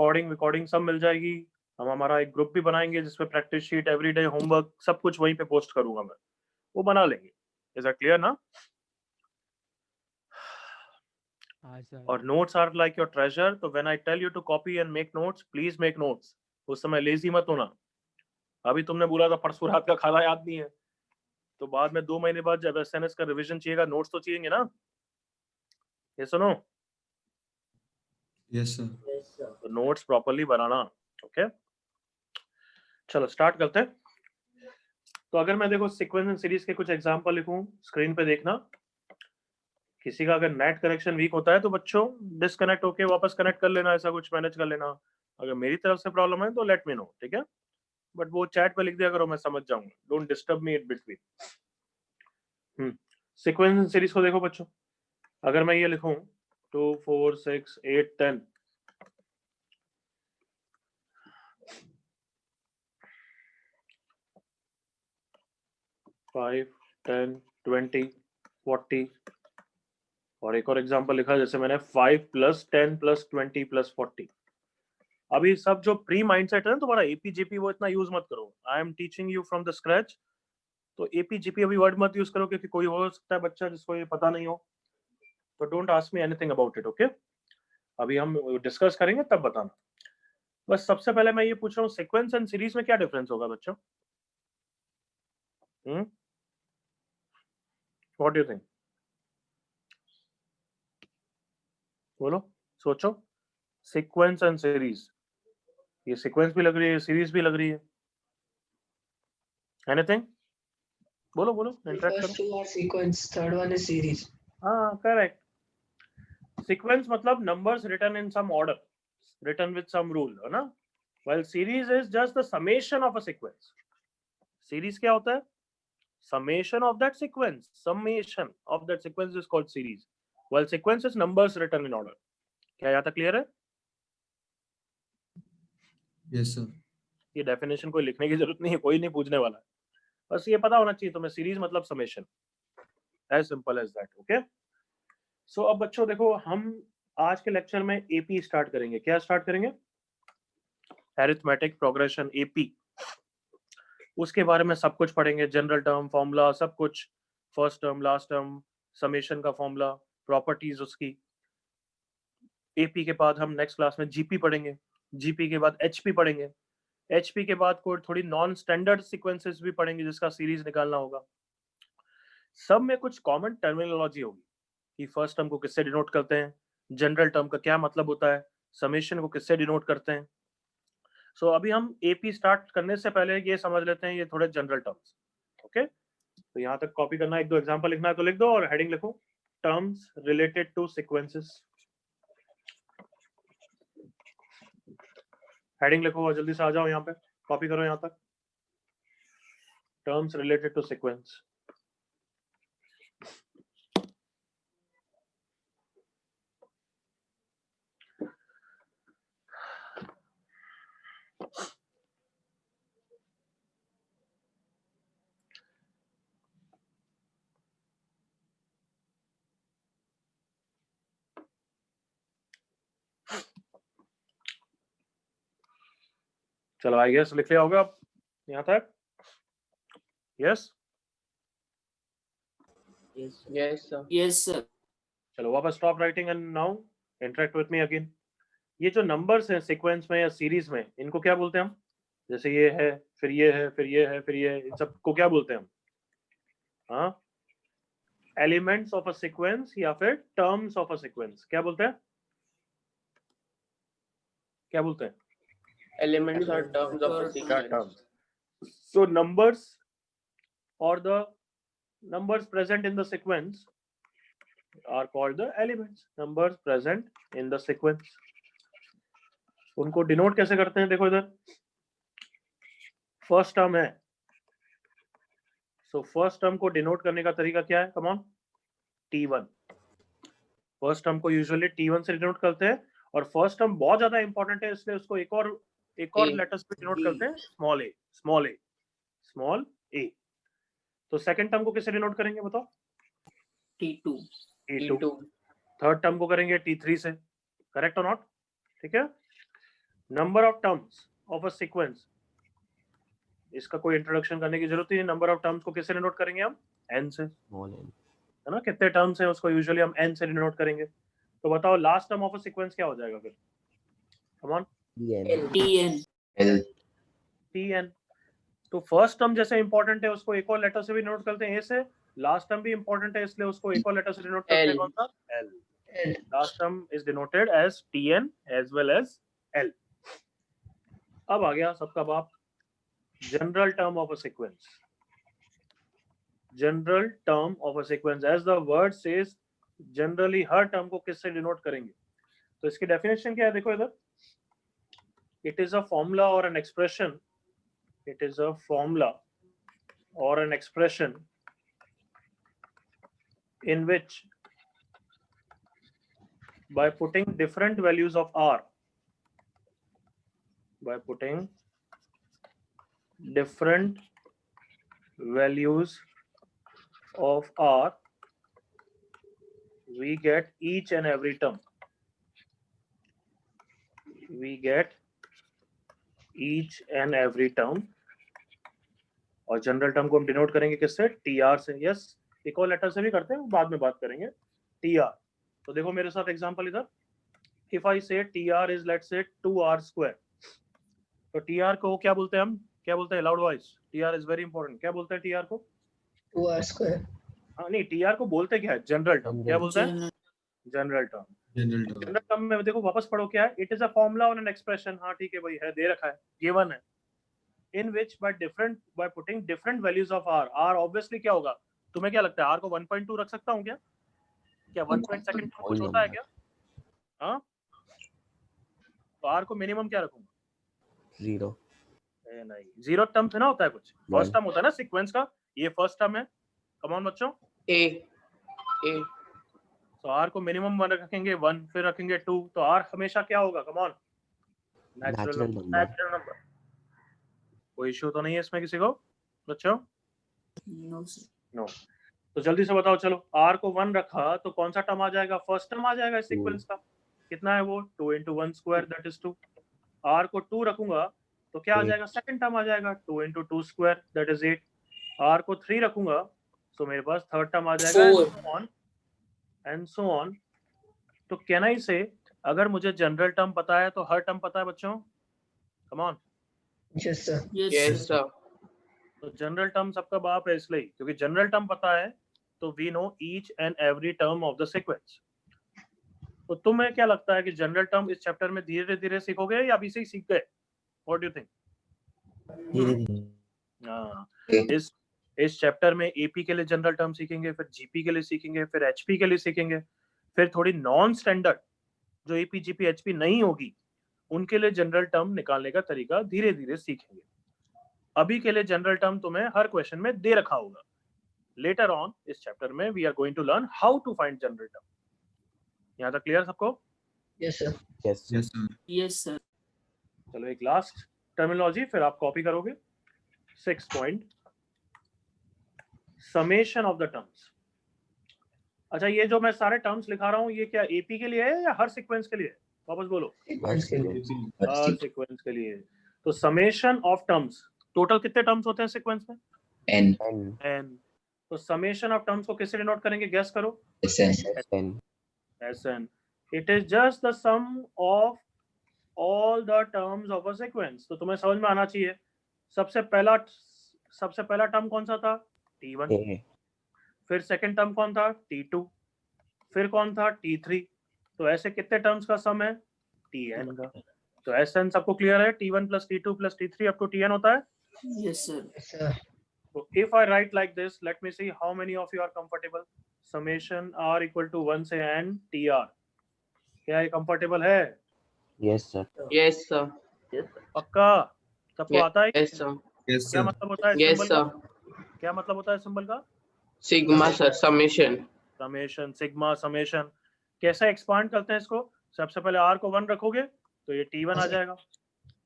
Recording सब मिल जाएगी। हम हमारा एक ग्रुप भी बनाएंगे जिसपे प्रैक्टिस शीट, एवरीडे होमवर्क सब कुछ वहीं पे पोस्ट करूंगा मैं, वो बना लेंगे। इज दैट क्लियर ना? और notes are like your treasure, तो when I tell you to copy and make notes, please make notes. उस समय लेजी मत होना। अभी तुमने बोला था परसों रात का खाना याद नहीं है, तो बाद में 2 महीने बाद जब एसएनएस का रिवीजन चाहिएगा, नोट्स तो चाहिए ना? ये सुनो, यस सर। तो नोट्स प्रॉपर्ली बनाना। ओके, चलो स्टार्ट करते हैं। तो अगर मैं देखो सीक्वेंस एंड सीरीज के कुछ एग्जांपल लिखूं, स्क्रीन पे देखना। किसी का अगर नेट कनेक्शन वीक होता है तो बच्चों डिस्कनेक्ट होके वापस कनेक्ट कर लेना, ऐसा कुछ मैनेज कर लेना। अगर मेरी तरफ से प्रॉब्लम है तो लेट मी नो, ठीक है? बट वो चैट पे लिख दिया करो, मैं समझ जाऊंगा। Don't disturb me in between. Sequence and series को देखो बच्चों, अगर मैं ये लिखूं 2 4 6 8 10, 5 10 20 40, और एक और एग्जांपल लिखा जैसे मैंने 5 + 10 + 20 + 40। अभी सब जो प्री माइंडसेट है ना तुम्हारा, एपीजीपी, वो इतना यूज मत करो। I am teaching you from the scratch. तो एपीजीपी अभी वर्ड मत यूज करो, क्योंकि कोई हो सकता है बच्चा जिसको ये पता नहीं हो। तो don't ask me anything about it, okay? अभी हम डिस्कस करेंगे तब बताना। बस सबसे पहले मैं ये पूछ रहा हूँ, सीक्वेंस एंड सीरीज में क्या डिफरेंस होगा बच्चों? What do you think? बोलो, सोचो। सीक्वेंस एंड सीरीज, ये सीक्वेंस भी लग रही है, सीरीज भी लग रही है। एनीथिंग? बोलो बोलो, इंटरेक्ट First करो। two are sequence, third one is series. हाँ, करेक्ट। सीक्वेंस मतलब numbers written in some order, written with some rule, है ना? While series is just the summation of a sequence. Series क्या होता है? summation of that sequence, summation of that sequence is called series, while sequence is numbers written in order. क्या यहाँ तक clear है? Yes sir. ये definition कोई लिखने की जरूरत नहीं है, कोई नहीं पूछने वाला है, बस ये पता होना चाहिए तुम्हें, सीरीज मतलब summation, as simple as that. Okay, so अब बच्चों देखो, हम आज के लेक्चर में एपी स्टार्ट करेंगे। क्या स्टार्ट करेंगे? Arithmetic progression, AP. उसके बारे में सब कुछ पढ़ेंगे, जनरल टर्म, फॉर्मूला, सब कुछ, first term, last term, summation का फॉर्मूला, प्रॉपर्टीज उसकी। एपी के बाद हम नेक्स्ट क्लास में जीपी पढ़ेंगे, जीपी के बाद एचपी पढ़ेंगे, एचपी के बाद कोई थोड़ी नॉन स्टैंडर्ड सीक्वेंसेस भी पढ़ेंगे जिसका सीरीज निकालना होगा। सब में कुछ कॉमन टर्मिनोलॉजी होगी कि फर्स्ट टर्म को किससे डिनोट करते हैं, जनरल टर्म का क्या मतलब होता है, समेशन को किससे डिनोट करते हैं। सो अभी हम एपी स्टार्ट करने से पहले ये समझ लेते हैं ये थोड़े जनरल टर्म्स। ओके, तो यहाँ तक कॉपी करना, एक दो एग्जांपल लिखना है तो लिख दो, और हेडिंग लिखो terms related to sequences. Heading लिखो और जल्दी से आ जाओ यहाँ पे, कॉपी करो यहाँ तक। Terms related to sequence. चलो, आई गेस लिख लिया होगा यहाँ तक? Yes Yes, sir. चलो वापस stop writing and now interact with me again. ये जो नंबर्स हैं सीक्वेंस में या सीरीज में, इनको क्या बोलते हैं हम? जैसे ये है, फिर ये है, फिर ये है, फिर ये है, इन सबको क्या बोलते हैं हम? हाँ, एलिमेंट्स ऑफ अ सीक्वेंस या फिर टर्म्स ऑफ अ सीक्वेंस। क्या बोलते हैं? क्या बोलते हैं? Elements or terms of a sequence. Terms. So numbers or the numbers present in the sequence are called the elements. Numbers present in the sequence. उनको denote कैसे करते हैं? देखो इधर फर्स्ट टर्म है, सो फर्स्ट टर्म को denote करने का तरीका क्या है? Come on, T1। First term को यूजुअली T1 से डिनोट करते हैं, और फर्स्ट टर्म बहुत ज्यादा इंपॉर्टेंट है, इसलिए उसको एक और लेटर्स पे डिनोट करते हैं, स्मॉल ए, स्मॉल ए, स्मॉल ए। तो सेकंड टर्म को किससे डिनोट करेंगे बताओ? T2. T2। थर्ड टर्म को करेंगे T3 से, करेक्ट और नॉट? ठीक है। Number of terms of a sequence, इसका कोई इंट्रोडक्शन करने की जरूरत ही नहीं। नंबर ऑफ टर्म्स को किससे डिनोट करेंगे हम? n से, है ना? कितने टर्म्स हैं उसको यूजुअली हम n से डिनोट करेंगे। तो बताओ last term of a sequence क्या हो जाएगा फिर? कम ऑन, tn। तो फर्स्ट टर्म जैसे इंपॉर्टेंट है उसको एक और लेटर से भी डिनोट करते हैं a से, लास्ट टर्म भी इंपॉर्टेंट है इसलिए उसको एक और लेटर से डिनोट करते हैं। L. कौन सा? l। Last term is denoted as tn as well as l। अब आ गया सबका बाप, general term of a sequence. General term of a sequence, as the word says, generally हर टर्म को किससे डिनोट करेंगे? तो इसकी डेफिनेशन क्या है? देखो इधर, इट इज अ फॉर्मूला और an expression, it is a formula और an expression in which by putting different values of r, by putting different values of r, we get each and every term, we get each and every term। और general term को हम denote करेंगे किससे? tr से। Yes, एक और letter से भी करते हैं, बाद में बात करेंगे। tr, तो देखो मेरे साथ एग्जांपल इधर, इफ आई से tr is let's say 2r², तो tr को क्या बोलते हैं हम? क्या बोलते हैं? Loud voice, tr is very important. क्या बोलते हैं tr को? 2r²। हाँ नहीं, tr को बोलते क्या है? General term. क्या बोलते हैं? General term. जनरल टर्म में देखो वापस पढ़ो क्या है? इट इज अ फॉर्मूला और एन एक्सप्रेशन। हाँ ठीक है भाई, है, दे रखा है, गिवन है। In which by putting different values of r, r obviously क्या होगा? तुम्हें क्या लगता है, r को 1.2 रख सकता हूँ क्या? क्या 1 सेकंड कुछ होता है क्या? हाँ, तो r को मिनिमम क्या रखूंगा? 0। नहीं, जीरो टर्म से ना होता है कुछ, फर्स्ट टर्म होता है ना सीक्वेंस का, ये फर्स्ट टर्म है। कम ऑन बच्चों, A. तो r को मिनिमम 1 रखेंगे, 1 फिर रखेंगे 2, तो r हमेशा क्या होगा? Come on, natural number. कोई इश्यू तो नहीं है इसमें किसी को बच्चों? नो। तो जल्दी से बताओ, चलो r को 1 रखा तो कौन सा टर्म आ जाएगा? फर्स्ट टर्म आ जाएगा इस सीक्वेंस का। कितना है वो? 2 × 1² दैट इज 2। r को 2 रखूंगा तो क्या आ जाएगा? सेकंड टर्म आ जाएगा, 2 × 2² दैट इज 8। r को 3 रखूंगा तो मेरे पास थर्ड टर्म आ जाएगा, एंड सो ऑन। तो कैन आई से, अगर मुझे जनरल टर्म पता है तो हर टर्म पता है बच्चों? Come on. Yes sir. Yes, sir. तो जनरल टर्म सबका बाप है इसलिए, क्योंकि जनरल टर्म पता है तो we know each and every term of the sequence. तो तुम्हें क्या लगता है कि जनरल टर्म इस चैप्टर में धीरे धीरे सीखोगे या अभी से ही सीख गए? What do you think? इस चैप्टर में एपी के लिए जनरल टर्म सीखेंगे, फिर जीपी के लिए सीखेंगे, फिर एचपी के लिए सीखेंगे, फिर थोड़ी नॉन स्टैंडर्ड जो एपी जीपी एचपी नहीं होगी उनके लिए जनरल टर्म निकालने का तरीका धीरे धीरे सीखेंगे। अभी के लिए जनरल टर्म तुम्हें हर क्वेश्चन में दे रखा होगा। लेटर ऑन इस चैप्टर में we are going to learn how to find general term. यहाँ तक क्लियर सबको? Yes sir. Yes, sir. चलो एक लास्ट टर्मिनोलॉजी फिर आप कॉपी करोगे। 6 point, summation of the terms. अच्छा, ये जो मैं सारे टर्म्स लिखा रहा हूँ ये क्या एपी के लिए है या हर सीक्वेंस के लिए है? वापस बोलो। हर सीक्वेंस के लिए। तो समेशन ऑफ टर्म्स, टोटल कितने टर्म्स होते हैं सीक्वेंस में? n। तो समेशन ऑफ टर्म्स को किससे डिनोट करेंगे? गेस करो। Sn। It is just the sum of all the terms of a sequence. तो तुम्हें समझ में आना चाहिए, सबसे पहला टर्म कौन सा था? t1। फिर सेकंड टर्म कौन था? t2। फिर कौन था? t3। तो ऐसे कितने टर्म्स का सम है? tn का। तो Sn सबको क्लियर है? t1 + t2 + t3 up to tn होता है। Yes, sir. Yes sir. So if I write like this, let me see how many of you are comfortable. Summation r = 1 से n tr, क्या ये comfortable है? Yes, sir. Yes, sir. पक्का सबको आता है? Yes, sir. क्या मतलब होता है Yes, सिंबल sir. का? क्या मतलब होता है सिंबल का? Sigma, sir. Summation. Summation, sigma, summation. कैसे एक्सपांड करते हैं इसको? सबसे पहले r को 1 रखोगे तो ये t1 आ जाएगा,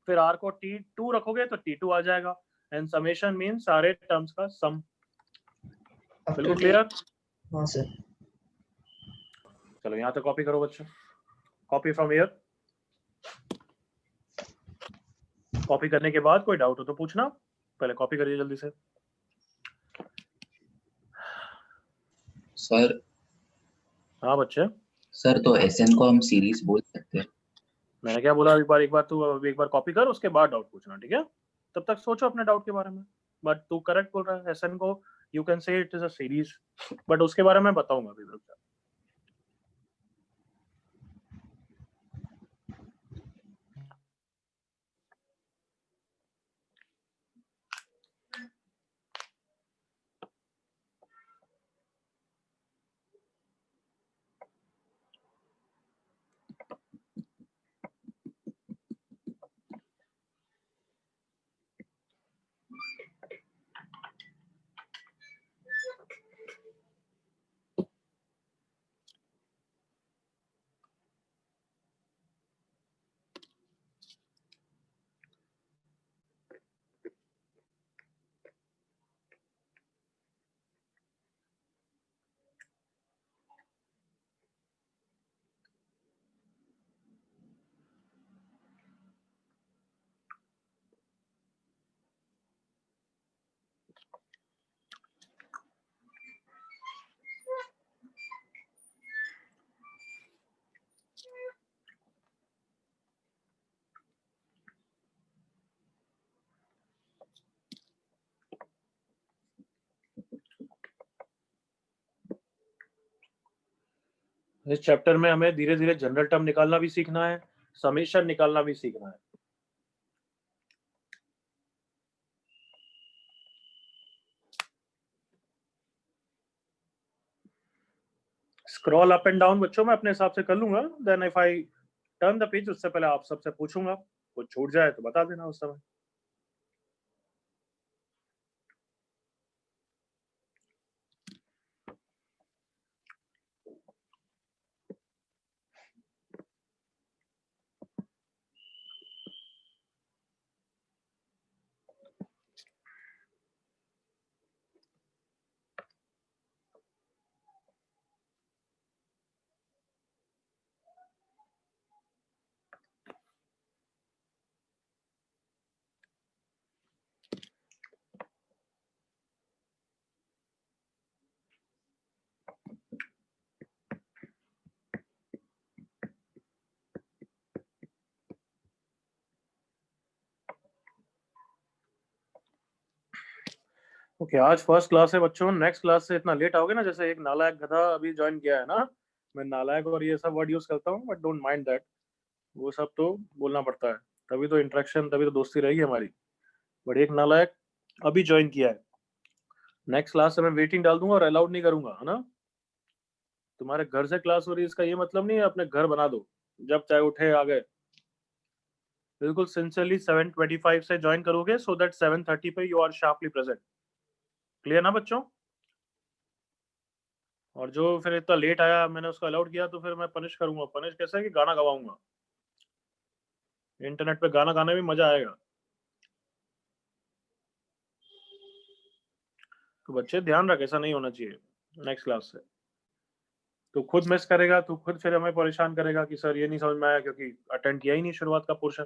फिर r को t2 रखोगे तो t2 आ जाएगा, एंड समेशन मीन सारे टर्म्स का सम। बिल्कुल क्लियर? हाँ सर। चलो यहाँ तक कॉपी करो बच्चों, कॉपी फ्रॉम हियर। कॉपी करने के बाद कोई डाउट हो तो पूछना, पहले कॉपी करिए जल्दी से। सर हाँ बच्चे, सर तो एसएन को हम सीरीज बोल सकते हैं? मैंने क्या बोला, एक बार तू एक बार कॉपी कर, उसके बाद डाउट पूछना, ठीक है? तब तक सोचो अपने डाउट के बारे में। बट तू करेक्ट बोल रहा है, एसएन को you can say it is a series, but उसके बारे में बताऊंगा अभी रुक जा। इस चैप्टर में हमें धीरे धीरे जनरल टर्म निकालना भी सीखना है, समेशन निकालना भी सीखना है। स्क्रॉल अप एंड डाउन बच्चों मैं अपने हिसाब से कर लूंगा, then if I turn the page उससे पहले आप सबसे पूछूंगा, कुछ छूट जाए तो बता देना उस समय। ओके आज फर्स्ट क्लास है बच्चों, नेक्स्ट क्लास से इतना लेट आओगे ना, जैसे एक नालायक गधा अभी ज्वाइन किया है ना, मैं नालायक और ये सब वर्ड यूज करता हूँ, बट डोंट माइंड दैट, वो सब तो बोलना पड़ता है, तभी तो इंटरेक्शन, तभी तो दोस्ती रहेगी हमारी। बट एक नालायक अभी ज्वाइन किया है, नेक्स्ट क्लास से मैं वेटिंग डाल दूंगा और अलाउड नहीं करूंगा, है ना? तुम्हारे घर से क्लास हो रही है इसका ये मतलब नहीं है अपने घर बना दो, जब चाहे उठे आ गए। बिल्कुल सिंसियरली 7:25 से ज्वाइन करोगे, सो दैट 7:30 पे you are sharply present. Clear ना बच्चों? और जो फिर इतना लेट आया, मैंने उसको अलाउड किया, तो फिर मैं पनिश करूंगा। पनिश कैसे है कि गाना गवाऊंगा, इंटरनेट पे गाना गाने में मजा आएगा। तो बच्चे ध्यान रख, ऐसा नहीं होना चाहिए नेक्स्ट क्लास से। तो खुद मिस करेगा, तो खुद फिर हमें परेशान करेगा कि सर ये नहीं समझ में आया क्योंकि अटेंड किया ही नहीं शुरुआत का पोर्शन।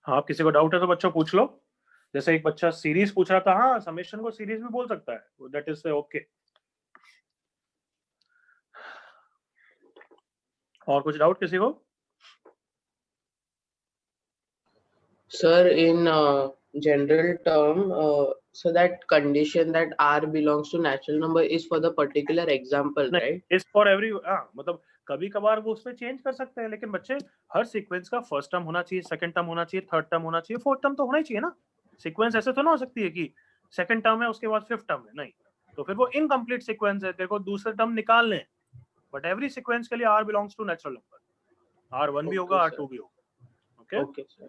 हाँ, आप किसी को डाउट है तो बच्चों पूछ लो। जैसे एक बच्चा सीरीज पूछ रहा था, हाँ समेशन को सीरीज भी बोल सकता है, दैट इज ओके। और कुछ डाउट किसी को? Sir, in general term, so that condition that R belongs to natural number is for the particular example, right? Is for every, हाँ मतलब कभी कभार वो उसमें चेंज कर सकते हैं, लेकिन बच्चे हर सीक्वेंस का फर्स्ट टर्म होना चाहिए, सेकंड टर्म होना चाहिए, थर्ड टर्म होना चाहिए, फोर्थ टर्म तो होना ही चाहिए ना। सीक्वेंस ऐसे तो ना हो सकती है कि सेकंड टर्म है उसके बाद फिफ्थ टर्म है, नहीं, तो फिर वो इनकम्प्लीट सीक्वेंस है, तेरे को दूसरे टर्म निकालने हैं। बट एवरी सीक्वेंस के लिए r belongs to natural number, R1 भी होगा, R2 भी होगा। Okay Okay, sir.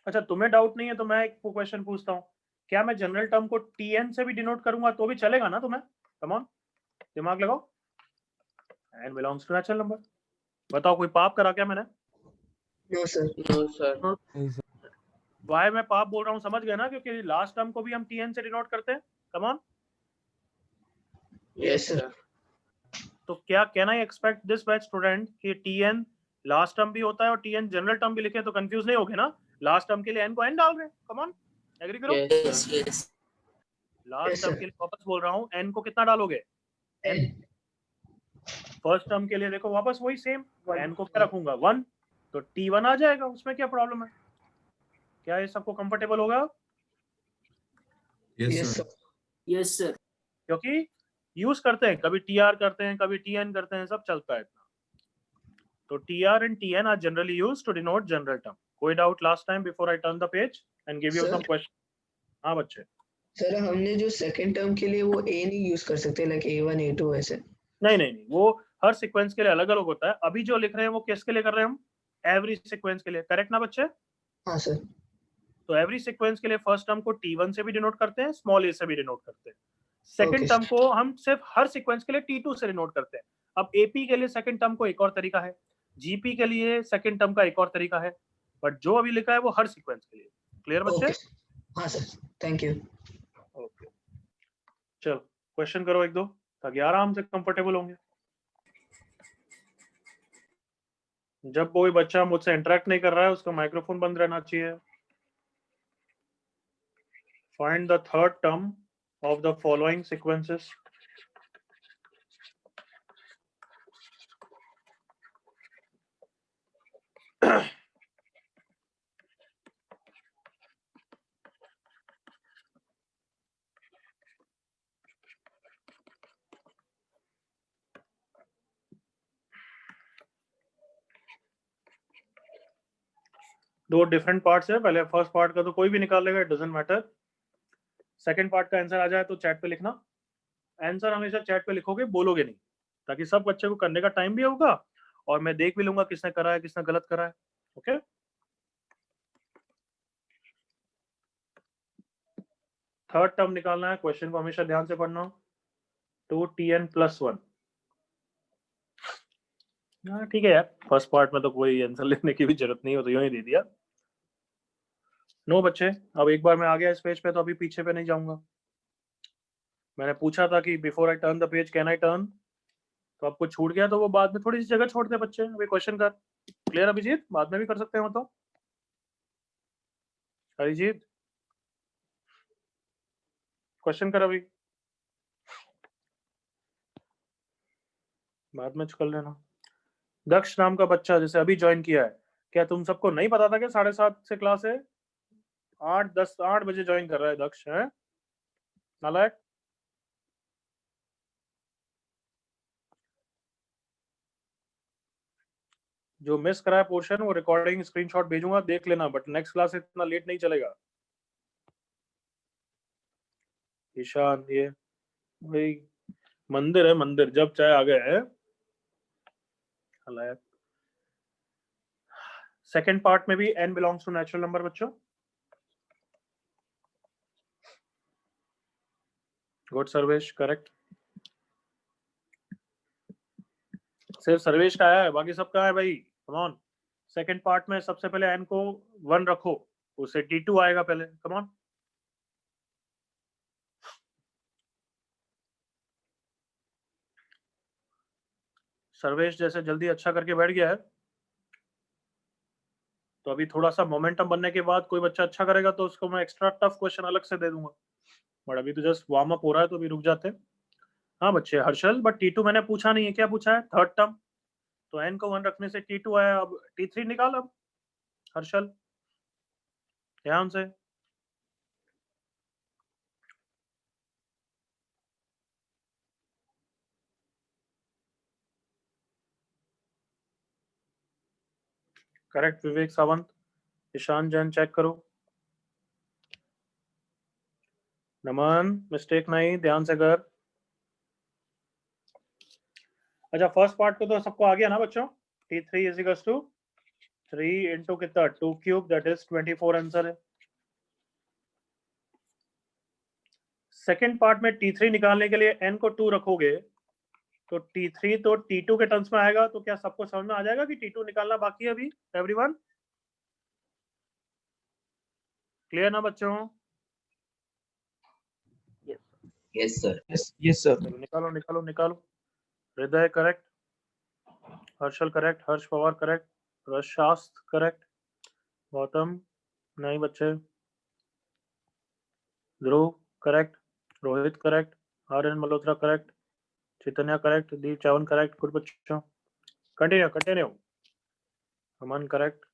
अच्छा, तुम्हें डाउट नहीं है तो मैं एक क्वेश्चन पूछता हूँ, क्या मैं जनरल टर्म को TN से भी डिनोट करूंगा तो भी चलेगा ना तुम्हें? कम ऑन, दिमाग लगाओ। N belongs to natural number, बताओ कोई पाप करा क्या मैंने? No, sir. No, sir. Why मैं पाप बोल रहा हूँ समझ गए ना, क्योंकि लास्ट टर्म को भी हम टीएन से डिनोट करते हैं. कम ऑन. Yes, sir. तो क्या can I expect this batch student कि टीएन लास्ट टर्म भी होता है और टीएन जनरल टर्म भी लिखे, तो कंफ्यूज नहीं होगे ना. लास्ट टर्म के लिए एन को एन डाल रहे हैं. कम ऑन, एग्री करो. Yes, sir. yes, last Yes, term sir. के लिए वापस बोल रहा हूँ, एन को कितना डालोगे. N. फर्स्ट टर्म के लिए देखो वापस वही सेम, एन को क्या रखूंगा 1, तो T1 आ जाएगा. उसमें क्या प्रॉब्लम है. क्या ये सबको कंफर्टेबल होगा. yes, Yes, sir. sir. Yes, sir. क्योंकि यूज करते हैं, कभी टीआर करते हैं, कभी टीएन करते हैं, सब चलता है इतना. तो TR and TN are generally used to denote general term. कोई doubt last time before I turn the page and give you Sir. Some question. हाँ बच्चे. सर हमने जो सेकंड टर्म के लिए वो ए नहीं यूज कर सकते, लाइक A1 A2 ऐसे. नहीं नहीं नहीं, वो हर सीक्वेंस के लिए अलग अलग होता है. अभी जो लिख रहे हैं वो किसके लिए कर रहे हैं हम. एवरी सीक्वेंस के लिए. करेक्ट ना बच्चे. हाँ सर. तो एवरी सीक्वेंस के लिए फर्स्ट टर्म को T1 से भी डिनोट करते हैं, स्मॉल a से भी डिनोट करते हैं. सेकंड Okay, टर्म को हम सिर्फ हर सीक्वेंस के लिए T2 से डिनोट करते हैं. अब AP के लिए सेकंड टर्म को एक और तरीका है, GP के लिए सेकंड टर्म का एक और तरीका है, बट जो अभी लिखा है वो हर सीक्वेंस के लिए. क्लियर बच्चे. Okay. हाँ सर. Thank you. ओके चलो क्वेश्चन करो एक दो, ताकि आराम से कंफर्टेबल होंगे. जब कोई बच्चा मुझसे इंटरेक्ट नहीं कर रहा है उसका माइक्रोफोन बंद रहना चाहिए. Find the third term of the following sequences. दो डिफरेंट पार्ट्स है. पहले फर्स्ट पार्ट का तो कोई भी निकाल लेगा, it doesn't matter. Second part का आंसर आ जाए तो चैट पे लिखना. आंसर हमेशा चैट पे लिखोगे, बोलोगे नहीं, ताकि सब बच्चे को करने का टाइम भी होगा और मैं देख भी लूंगा किसने करा है किसने गलत करा है. ओके थर्ड टर्म निकालना है. क्वेश्चन को हमेशा ध्यान से पढ़ना. 2Tn+1. हाँ ठीक है यार, फर्स्ट पार्ट में तो कोई आंसर लिखने की भी जरूरत नहीं हो, तो यूं ही दे दिया. नो बच्चे, अब एक बार मैं आ गया इस पेज पे तो अभी पीछे पे नहीं जाऊंगा. मैंने पूछा था कि before I turn the page can I turn, तो अब कुछ छूट गया तो वो बाद में थोड़ी सी जगह छोड़ते हैं बच्चे. अभी क्वेश्चन कर. क्लियर अभिजीत. बाद में भी कर सकते हैं तो. अभिजीत क्वेश्चन कर अभी, बाद में कर लेना. दक्ष नाम का बच्चा जैसे अभी ज्वाइन किया है, क्या तुम सबको नहीं पता था कि 7:30 से क्लास है. 8 बजे ज्वाइन कर रहा है दक्ष. है नालायक. जो मिस करा है पोर्शन वो रिकॉर्डिंग स्क्रीनशॉट भेजूंगा, देख लेना, बट नेक्स्ट क्लास इतना लेट नहीं चलेगा. ईशान ये भाई मंदिर है, मंदिर जब चाहे आ गए है. सेकेंड पार्ट में भी n belongs to natural number बच्चों. Good Sarvesh, correct. सिर्फ सर्वेश का है, बाकी सब का है भाई. Come on. सेकेंड पार्ट में सबसे पहले n को 1 रखो, उससे T2 आएगा पहले. Come on. सर्वेश जैसे जल्दी अच्छा करके बैठ गया है, तो अभी थोड़ा सा मोमेंटम बनने के बाद कोई बच्चा अच्छा करेगा तो उसको मैं एक्स्ट्रा टफ क्वेश्चन अलग से दे दूंगा, बट अभी तो जस्ट वार्म अप हो रहा है तो अभी रुक जाते हैं. हाँ बच्चे. हर्षल, बट T2 मैंने पूछा नहीं है. क्या पूछा है. Third term. तो n को 1 रखने से T2 आया. अब T3 निकाल. अब हर्षल ध्यान से. करेक्ट. विवेक सावंत. ईशान जैन चेक करो. नमन मिस्टेक नहीं, ध्यान से कर. अच्छा फर्स्ट पार्ट को तो सबको आ गया ना बच्चों. T3 is equals to 3 into कितना 2 क्यूब, दैट इज 24 आंसर है. सेकेंड पार्ट में T3 निकालने के लिए n को 2 रखोगे तो T3 तो T2 के टर्म्स में आएगा. तो क्या सबको समझ में आ जाएगा कि T2 निकालना बाकी है अभी एवरीवन. क्लियर ना बच्चों? Yes sir. Yes, sir. चलो निकालो निकालो निकालो। Hriday correct, Harshal correct, Harsh Pawar correct, रशास्त्र करेक्ट, गौतम नहीं बच्चे, Dhruv correct, Rohit correct, Aryan Malhotra correct, Chaitanya correct, Deep Chavan correct. Good बच्चों, continue continue. Aman correct,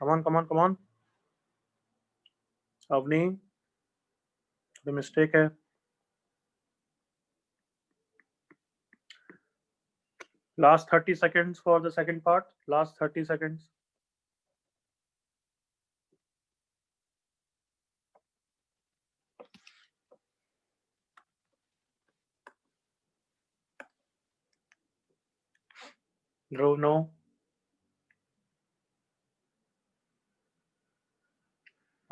come on come on come on. Avni mistake है। Last 30 seconds for the second part. Last 30 seconds. Dhruv, no.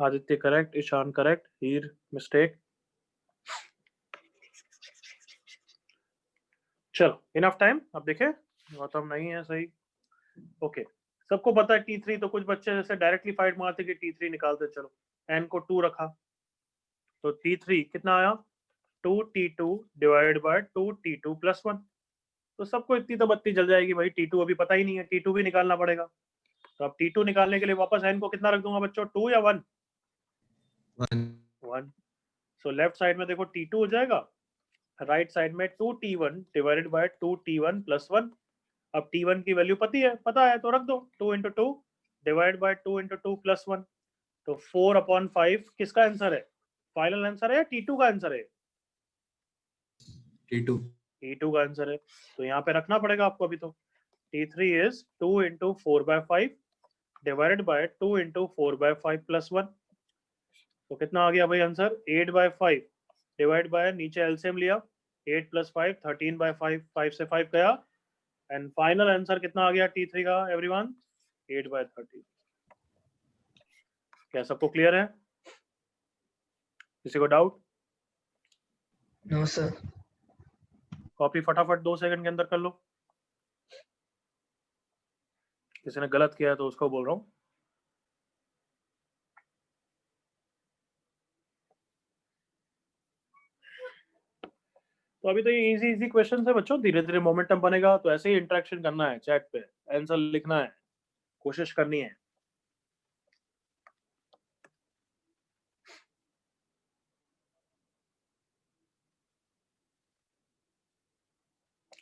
Aditya correct. Ishan correct. Heer mistake. चलो enough time. अब देखें, गौतम नहीं है सही। Okay, सबको पता है T3, तो कुछ बच्चे जैसे डायरेक्टली फाइट मारते कि T3 निकालते। चलो n को 2 रखा, तो T3 कितना आया? 2T2 divided by 2T2 plus 1। तो सबको इतनी तो बत्ती जल जाएगी भाई, T2 अभी पता ही नहीं है, T2 भी निकालना पड़ेगा। तो अब T2 निकालने के लिए वापस n को कितना रख दूंगा बच्चों? 2 या 1? 1। सो लेफ्ट साइड में देखो T2 हो जाएगा, राइट साइड में 2T1 divided by 2T1 plus 1। अब T1 की वैल्यू पता है तो रख दो, 2 into 2 divide by 2 into 2 plus 1। तो 4/5 किसका आंसर है? फाइनल आंसर है या T2 का आंसर है? T2 का आंसर है, तो यहाँ पे रखना पड़ेगा आपको अभी। तो T3 is 2 into 4/5 divided by 2 into 4/5 plus 1। तो कितना आ गया भाई आंसर? 8/5 डिवाइड बाय, नीचे एलसीएम लिया, 8 प्लस 5 13/5, 5 से 5 गया, एंड फाइनल आंसर कितना आ गया T3 का एवरीवन? 8/30। क्या सबको क्लियर है? किसी को डाउट? No sir. कॉपी फटाफट 2 सेकंड के अंदर कर लो। किसी ने गलत किया है तो उसको बोल रहा हूँ। तो अभी तो ये इजी इजी क्वेश्चन है बच्चों, धीरे धीरे मोमेंटम बनेगा। तो ऐसे ही इंटरेक्शन करना है, चैट पे आंसर लिखना है, कोशिश करनी है।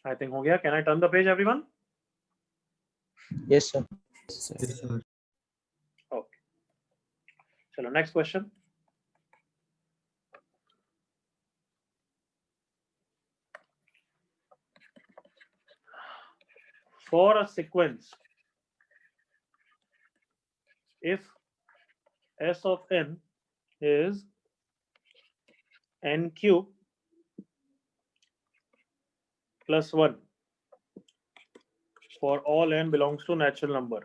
आई थिंक हो गया। Can I turn the page everyone? Yes, sir. Okay, चलो next question. For a sequence, if S of n is n cube plus 1 for all n belongs to natural number,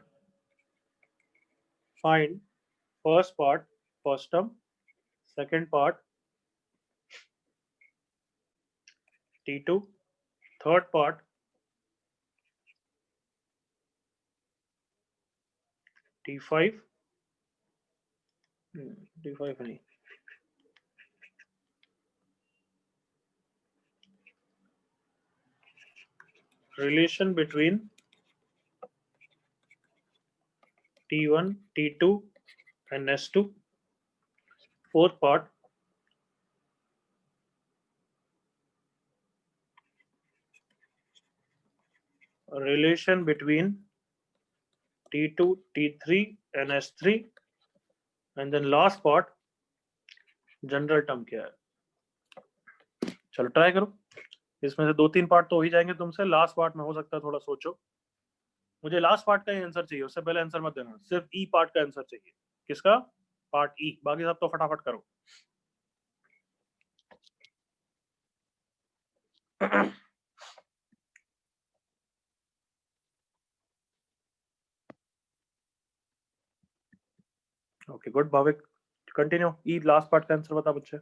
find first part, first term, second part T2, third part T5, T5 नहीं, relation between T1, T2 and S2, fourth part relation between T2, T3 and S3, and then last part general term क्या है। चलो try करो, इसमें से 2-3 part तो हो ही जाएंगे तुमसे। लास्ट पार्ट में हो सकता है थोड़ा सोचो। मुझे लास्ट पार्ट का ही आंसर चाहिए, उससे पहले आंसर मत देना, सिर्फ ई पार्ट का आंसर चाहिए। किसका? पार्ट ई, बाकी सब तो फटाफट करो। Okay good Bhavik, continue. E last part का आंसर बता बच्चे।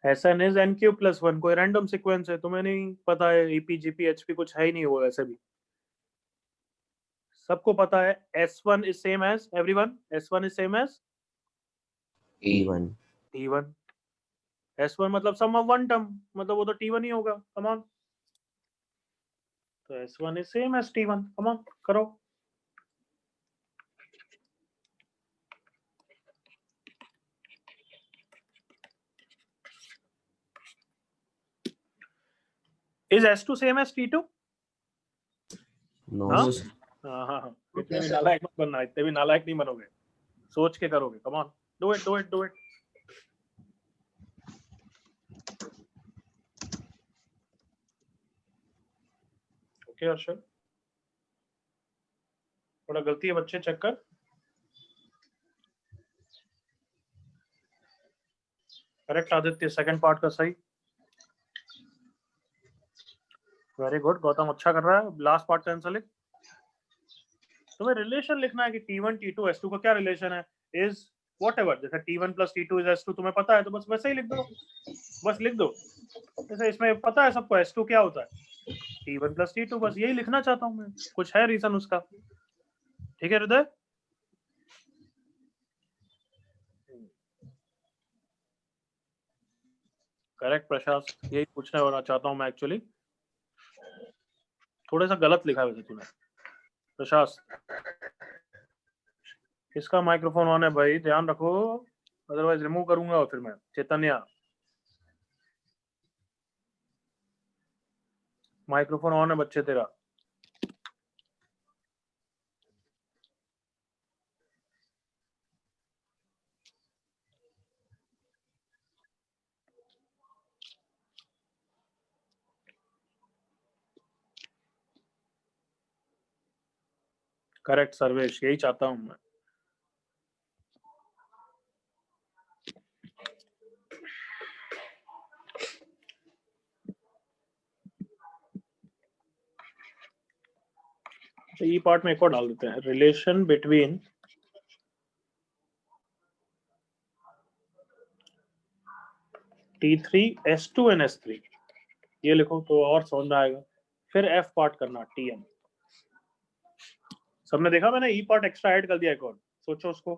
SN is n cube plus 1, कोई रैंडम सीक्वेंस है, तुम्हें नहीं पता है EP GP HP कुछ है ही नहीं वो, ऐसे भी सबको पता है S1 is same as everyone, S1 is same as T1. T1, S1 मतलब सम ऑफ वन टर्म, मतलब वो तो T1 ही होगा, कम ऑन। तो S1 is same as T1, come on करो। Is S2 same as T2? No, हाँ? sir. हाँ, इतने भी नालायक मत बनना, इतने भी नालायक नहीं बनोगे, सोच के करोगे, come on, do it do it do it. Okay Harshal, थोड़ा गलती है बच्चे, चेक कर। करेक्ट आदित्य, सेकंड पार्ट का सही, वेरी गुड गौतम, अच्छा कर रहा है। लास्ट पार्ट का आंसर लिख। तुम्हें रिलेशन लिखना है कि T1 T2 S2 का क्या रिलेशन है, इज व्हाटएवर, जैसे T1 plus T2 is S2 तुम्हें पता है तो बस वैसे ही लिख दो, बस लिख दो। जैसे इसमें पता है सबको S2 क्या होता है, T1 प्लस T2, बस यही लिखना चाहता हूँ मैं, कुछ है रीजन उसका। ठीक है हृदय? करेक्ट प्रशांत, यही पूछने वाला चाहता हूँ मैं एक्चुअली, थोड़ा सा गलत लिखा है वैसे तूने प्रशांत। किसका माइक्रोफोन ऑन है भाई, ध्यान रखो, अदरवाइज रिमूव करूंगा फिर मैं। चैतन्य, माइक्रोफोन ऑन है बच्चे तेरा। करेक्ट सर्वेश, यही चाहता हूं मैं। तो ई पार्ट में एक और डाल देते हैं, relation between T3 S2 and S3, ये लिखो तो और समझ में आएगा। फिर F पार्ट करना TN। सबने देखा मैंने ई पार्ट एक्स्ट्रा ऐड कर दिया एक और, सोचो उसको।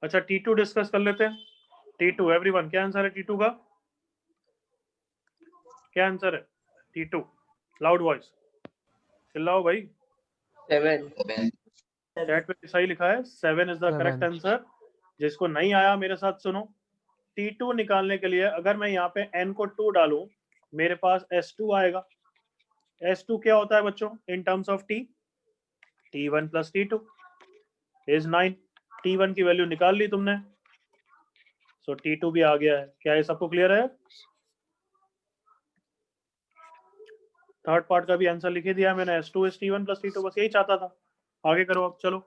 अच्छा T2 डिस्कस कर लेते हैं। T2 एवरीवन, क्या आंसर है T2 का? क्या आंसर है T2? लाउड वॉइस, चिल्लाओ भाई। 7. चैट पे सही लिखा है, 7 इज द करेक्ट आंसर। जिसको नहीं आया मेरे साथ सुनो, T2 निकालने के लिए अगर मैं यहाँ पे n को 2 डालूं, मेरे पास S2 आएगा। S2 क्या होता है बच्चों in terms of T? T1 plus T2 is 9। T1 की वैल्यू निकाल ली तुमने, सो T2 भी आ गया है। क्या ये सबको क्लियर है? थर्ड पार्ट का भी आंसर लिख ही दिया मैंने, S2 is T1 plus T2, बस यही चाहता था। आगे करो अब, चलो।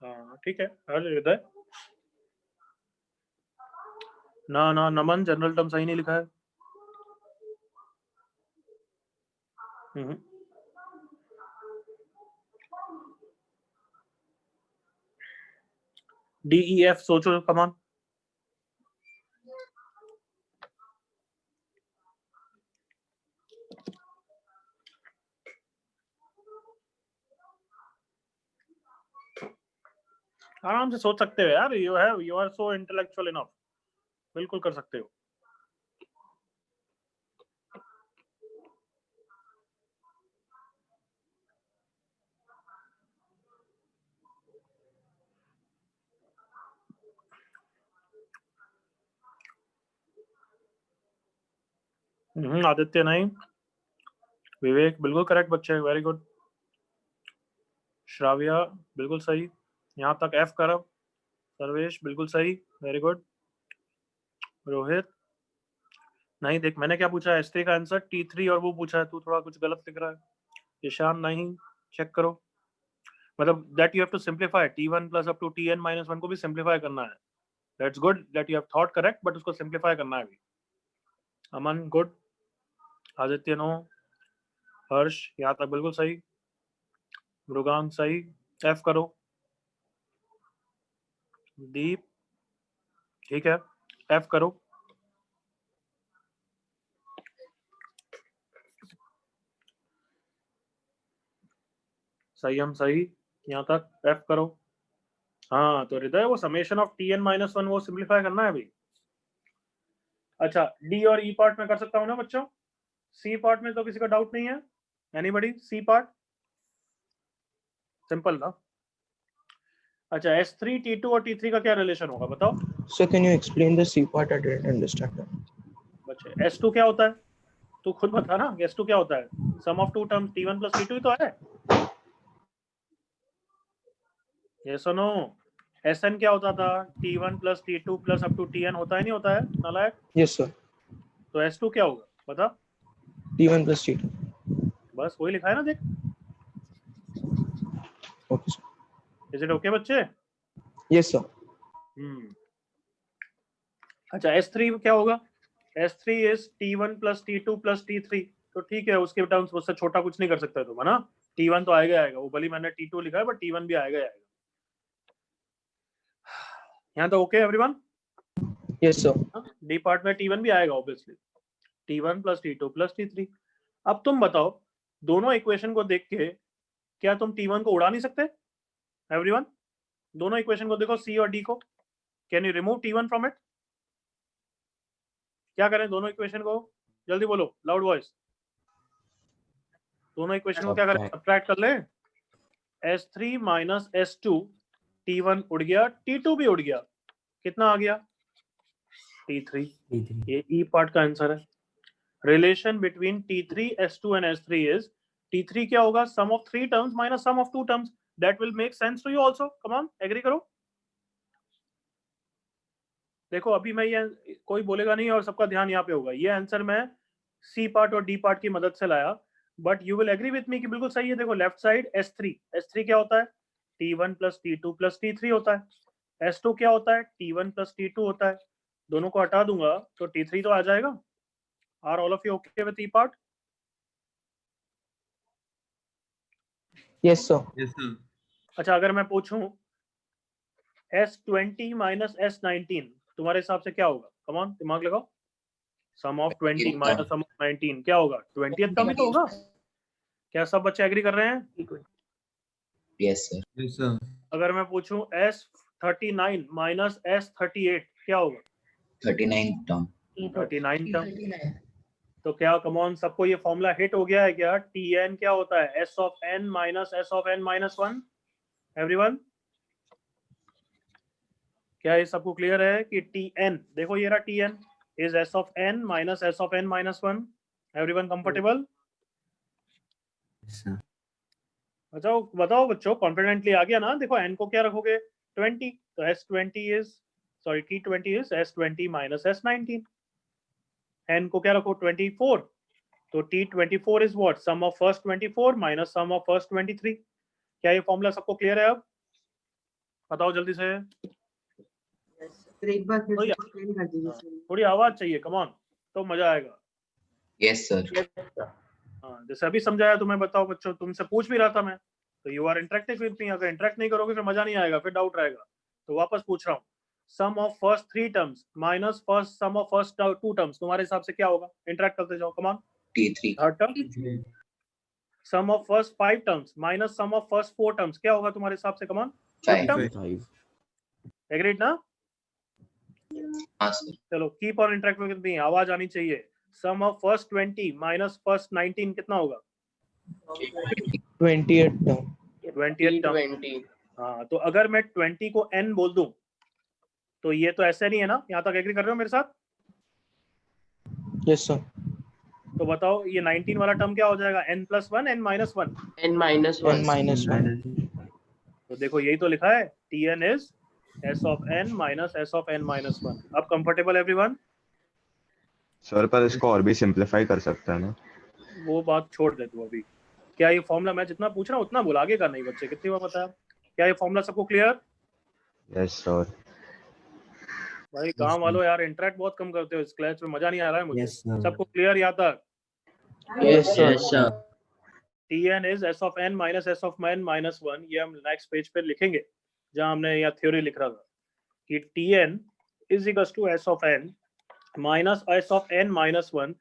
हाँ ठीक है, हृदय ना ना नमन, जनरल टर्म सही नहीं लिखा है। DEF सोचो, कमान। आराम से सोच सकते हो यार, you are so intellectual enough, बिल्कुल कर सकते हो। आदित्य नहीं, विवेक बिल्कुल करेक्ट बच्चे, वेरी गुड। श्राव्या बिल्कुल सही, यहाँ तक F करब। सर्वेश बिल्कुल सही, वेरी गुड। रोहित नहीं, देख मैंने क्या पूछा है, S3 का आंसर T3 और वो पूछा है, तू थोड़ा कुछ गलत लिख रहा है। ईशान नहीं, चेक करो, मतलब that you have to simplify, T1 plus up to Tn minus 1 को भी सिंप्लीफाई करना है। That's good that you have thought correct, but उसको सिंप्लीफाई करना है भी। अमन गुड, आदित्य नो, हर्ष यहाँ तक बिल्कुल सही, मृगांक सही, F करो। दीप, ठीक है, एफ करो। सही, हम सही, यहाँ तक एफ करो। हाँ तो हृदय वो summation of t n minus one वो सिंप्लीफाई करना है अभी। अच्छा डी और ई पार्ट में कर सकता हूँ ना बच्चों? सी पार्ट में तो किसी का डाउट नहीं है? एनीबॉडी? सी पार्ट सिंपल ना। अच्छा S3 T2 और T3 का क्या रिलेशन होगा बताओ? So can you explain the C part? I didn't understand that. बच्चे S2 क्या होता है? तू खुद बता ना, S2 क्या होता है? Sum of two terms T1 plus T2 ही तो है। Yes or no? Sn क्या होता था? T1 plus T2 plus up to Tn होता है नहीं होता है नालायक? Yes, sir. तो S2 क्या होगा बता? T1 plus T2. बस वही लिखा है ना, देख। Okay, sir. Is it okay बच्चे? Yes, sir. अच्छा S3 क्या होगा? S3 is T1 plus T2 plus T3, तो ठीक है, उसके टर्म्स उससे छोटा कुछ नहीं कर सकते तुम, है ना? T1 तो आएगा आएगा, वो भली मैंने T2 लिखा है बट T1 भी आएगा आएगा। यहाँ तो okay everyone? Yes, sir. D part में T1 भी आएगा obviously, T1 plus T2 plus T3। अब तुम बताओ, दोनों इक्वेशन को देख के क्या तुम T1 को उड़ा नहीं सकते एवरीवन? दोनों इक्वेशन को देखो, C और D को, can you remove T1 from it? क्या करें दोनों इक्वेशन को? जल्दी बोलो, लाउड वॉइस। दोनों इक्वेशन को क्या करें? सब्ट्रैक्ट कर ले। S3 माइनस S2, T1 उड़ गया, T2 भी उड़ गया, कितना आ गया? T3। ये E पार्ट का आंसर है। Relation between T3, S2 and S3 is T3 क्या होगा? Sum of three terms minus sum of two terms. That will make sense to you also. Come on, agree करो। देखो अभी मैं ये कोई बोलेगा नहीं और सबका ध्यान यहाँ पे होगा। ये आंसर मैं सी पार्ट और डी पार्ट की मदद से लाया, but you will agree with me कि बिल्कुल सही है। देखो लेफ्ट साइड S3 क्या होता है? T1 plus T2 plus T3 होता है। S2 क्या होता है? T1 प्लस T2 होता है। दोनों को हटा दूंगा तो T3 तो आ जाएगा। Are all of you okay with E part? Yes, sir. Yes, sir. अच्छा अगर मैं पूछूं S20 माइनस S19 तुम्हारे हिसाब से क्या होगा? कम ऑन, दिमाग लगाओ। सम ऑफ 20 माइनस सम ऑफ 19 क्या होगा? 20th टर्म ही तो होगा। क्या सब बच्चे एग्री कर रहे हैं? Yes, sir. Yes, sir. अगर मैं पूछूं S39 माइनस S38 क्या होगा? 39th term. 39 टर्म। तो क्या कम ऑन सबको ये फॉर्मूला हिट हो गया है क्या? Tn क्या होता है? S of n minus S of n minus 1। Everyone क्या ये सबको क्लियर है कि Tn, देखो ये रहा Tn is S of n minus S of n minus 1। Everyone comfortable? Yes, sir. बताओ बताओ बच्चों, कॉन्फिडेंटली आ गया ना? देखो n को क्या रखोगे? 20, तो T20 is S20 minus S19। n को क्या रखो? 24, तो T24 is what? Sum of first 24 minus sum of first 23। क्या ये फॉर्मूला सबको क्लियर है? अब बताओ जल्दी से। एक बार फिर से एक्सप्लेन कर दीजिए सर। थोड़ी आवाज चाहिए, कम ऑन, तो मजा आएगा। Yes, sir. हाँ जैसे अभी समझाया तुम्हें, बताओ बच्चों, तुमसे पूछ भी रहा था मैं, तो you are interacting with me. अगर इंटरेक्ट नहीं करोगे फिर मजा नहीं आएगा, फिर डाउट रहेगा। तो वापस पूछ रहा हूँ, sum of first three terms minus first sum of first two terms तुम्हारे हिसाब से क्या होगा? इंटरेक्ट करते जाओ, come on. T3. Third term. Sum of first five terms minus sum of first four terms क्या होगा तुम्हारे हिसाब से? Come on. 5. एग्रीड ना? हाँ, sir. चलो keep on interact with me, आवाज आनी चाहिए। सम ऑफ फर्स्ट 20 माइनस फर्स्ट 19 कितना होगा? 20th term. 20th term. 20. हाँ तो अगर मैं 20 को n बोल दूं तो ये तो ऐसे नहीं है ना? यहाँ तक एग्री कर रहे हो मेरे साथ? Yes, sir. तो बताओ ये 19 वाला टर्म क्या हो जाएगा? n plus 1 n minus 1। N minus 1. N minus 1. तो देखो यही तो लिखा है, Tn is S of n minus S of n minus 1। अब कंफर्टेबल एवरीवन? सर पर इसको और भी सिंपलीफाई कर सकते हैं ना? वो बात छोड़ दे तू अभी। क्या ये फॉर्मूला मैं जितना पूछ रहा हूँ उतना बोल, आगे का नहीं बच्चे। कितनी बार बताया? क्या ये फॉर्मूला सबको क्लियर? Yes sir. भाई गांव वालों यार इंटरेक्ट बहुत कम करते हो इस क्लास में, मजा नहीं आ रहा है मुझे। Yes, sir. सबको क्लियर यहाँ तक? Yes, sir. Yes, sir. Tn is S of n minus S of n minus 1। ये हम नेक्स्ट पेज पे लिखेंगे जहां हमने यहाँ थ्योरी लिख रहा था। कि Tn is equals to S of n minus S of n minus 1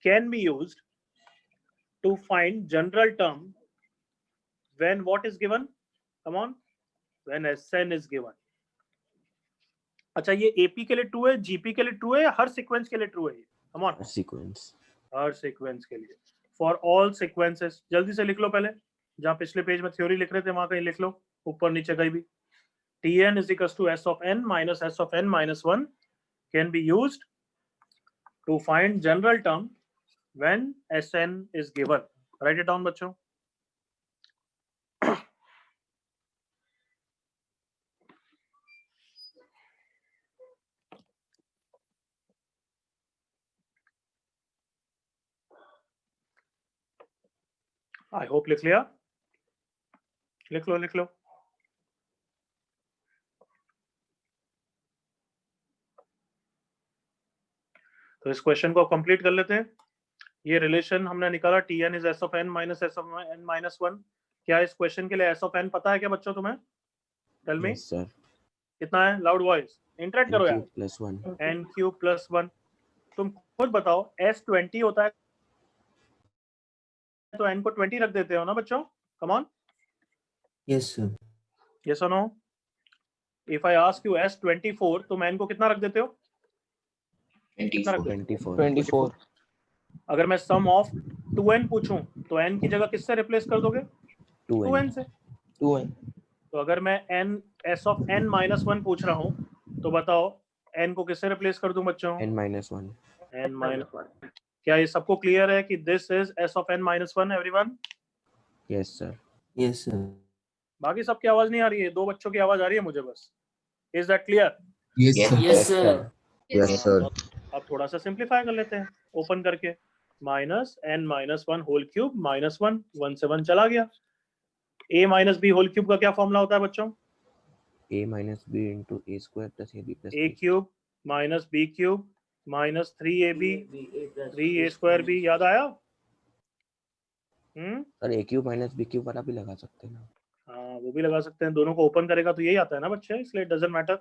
can be used to find general term when what is given? Come on, when Sn is given. अच्छा, ये AP के लिए true है, GP के लिए true है, या हर sequence के लिए ट्रू है? Come on, Sequence. Her sequence के लिए, फॉर ऑल सीक्वेंसेस. जल्दी से लिख लो पहले, जहां पिछले पेज में थ्योरी लिख रहे थे वहां कहीं लिख लो, ऊपर नीचे कहीं भी. Tn is equals to S of n minus S of n minus 1 can be used to find general term when Sn is given. Write it down बच्चों. I hope लिख लिया. लिख लो. तो इस क्वेश्चन को कंप्लीट कर लेते हैं. ये रिलेशन हमने निकाला, Tn is S of n minus S of n minus 1. क्या इस क्वेश्चन के लिए S of n पता है क्या बच्चों तुम्हें? Tell me. Yes, sir. कितना है? लाउड वॉइस, इंटरेक्ट करो यार. Plus 1. n cube plus 1. तुम खुद बताओ, S 20 होता है तो n को 20 रख देते हो ना बच्चों? Come on, Yes, sir. Yes और no? If I ask you S 24, तुम n को कितना रख देते हो? कितना रख देते हो? 24. 24. अगर मैं सम ऑफ 2n पूछूं तो n की जगह किससे रिप्लेस कर दोगे? 2n. 2n से. 2n. तो अगर मैं n S of n minus 1 पूछ रहा हूं तो बताओ n को किससे रिप्लेस कर दूं बच्चों? n minus 1. n minus 1. क्या ये सबको क्लियर है कि this is S of n minus 1 everyone? Yes, sir. Yes, sir. बाकी सबकी आवाज नहीं आ रही है, दो बच्चों की आवाज आ रही है मुझे बस. Is that clear? Yes, sir. Yes, sir. Yes, sir. अब थोड़ा सा सिंप्लीफाई कर लेते हैं ओपन करके. Minus n minus 1 whole cube minus 1, 1 से 1 चला गया. a minus b whole cube का क्या फॉर्मूला होता है बच्चों? a minus b into a square plus ab plus a b. Cube minus b cube minus 3ab 3a square b. याद आया? Sir a cube minus b cube वाला भी लगा सकते हैं ना? हाँ, वो भी लगा सकते हैं. दोनों को ओपन करेगा तो यही आता है ना बच्चे, इसलिए डजंट मैटर.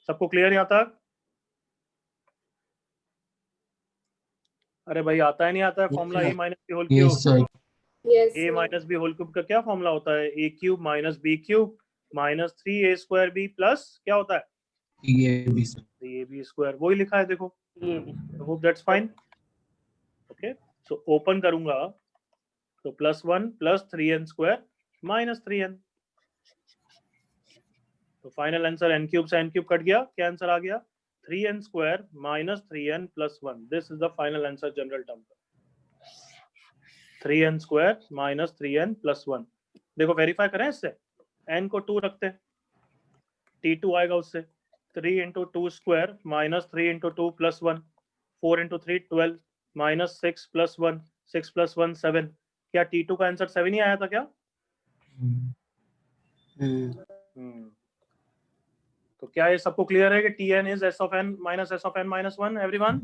सबको क्लियर यहाँ तक? अरे भाई, आता है नहीं आता है formula a minus b whole cube? Yes, sir. a minus b whole cube का क्या फॉर्मूला होता है? a cube minus b cube minus 3a square b plus क्या होता है? EAB, sir. 3ab square. वही लिखा है देखो. Hope that's fine. Okay, so open करूंगा तो plus 1 plus 3n square minus 3n. तो फाइनल आंसर n क्यूब से n क्यूब कट गया. क्या आंसर आ गया? 3n square minus 3n plus 1. This is the final answer general term का. 3n square minus 3n plus 1. देखो verify करें इससे. n को 2 रखते हैं, t2 आएगा उससे. 3 into 2 square minus 3 into 2 plus 1. 4 into 3 12 minus 6 plus 1. 6 plus 1 7. क्या t2 का आंसर 7 ही आया था क्या? तो क्या ये सबको क्लियर है कि Tn is S of n minus S of n minus 1 everyone?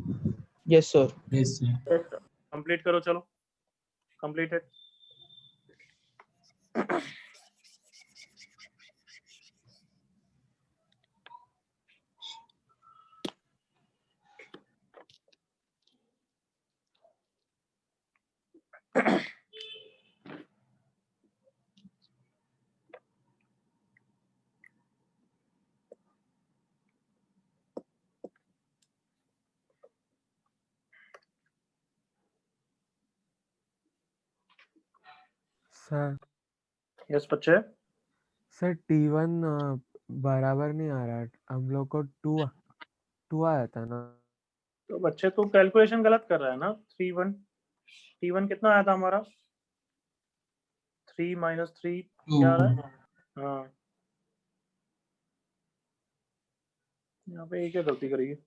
Yes, sir. Yes, sir. Complete करो. चलो, कंप्लीटेड. सर यस बच्चे. सर T1 बराबर नहीं आ रहा. हम लोग को 2 आया था ना. तो बच्चे तू कैलकुलेशन गलत कर रहा है ना. T1 कितना आया था हमारा? 3 माइनस 3 क्या आ रहा है? हाँ, यहाँ पे एक गलती करी है.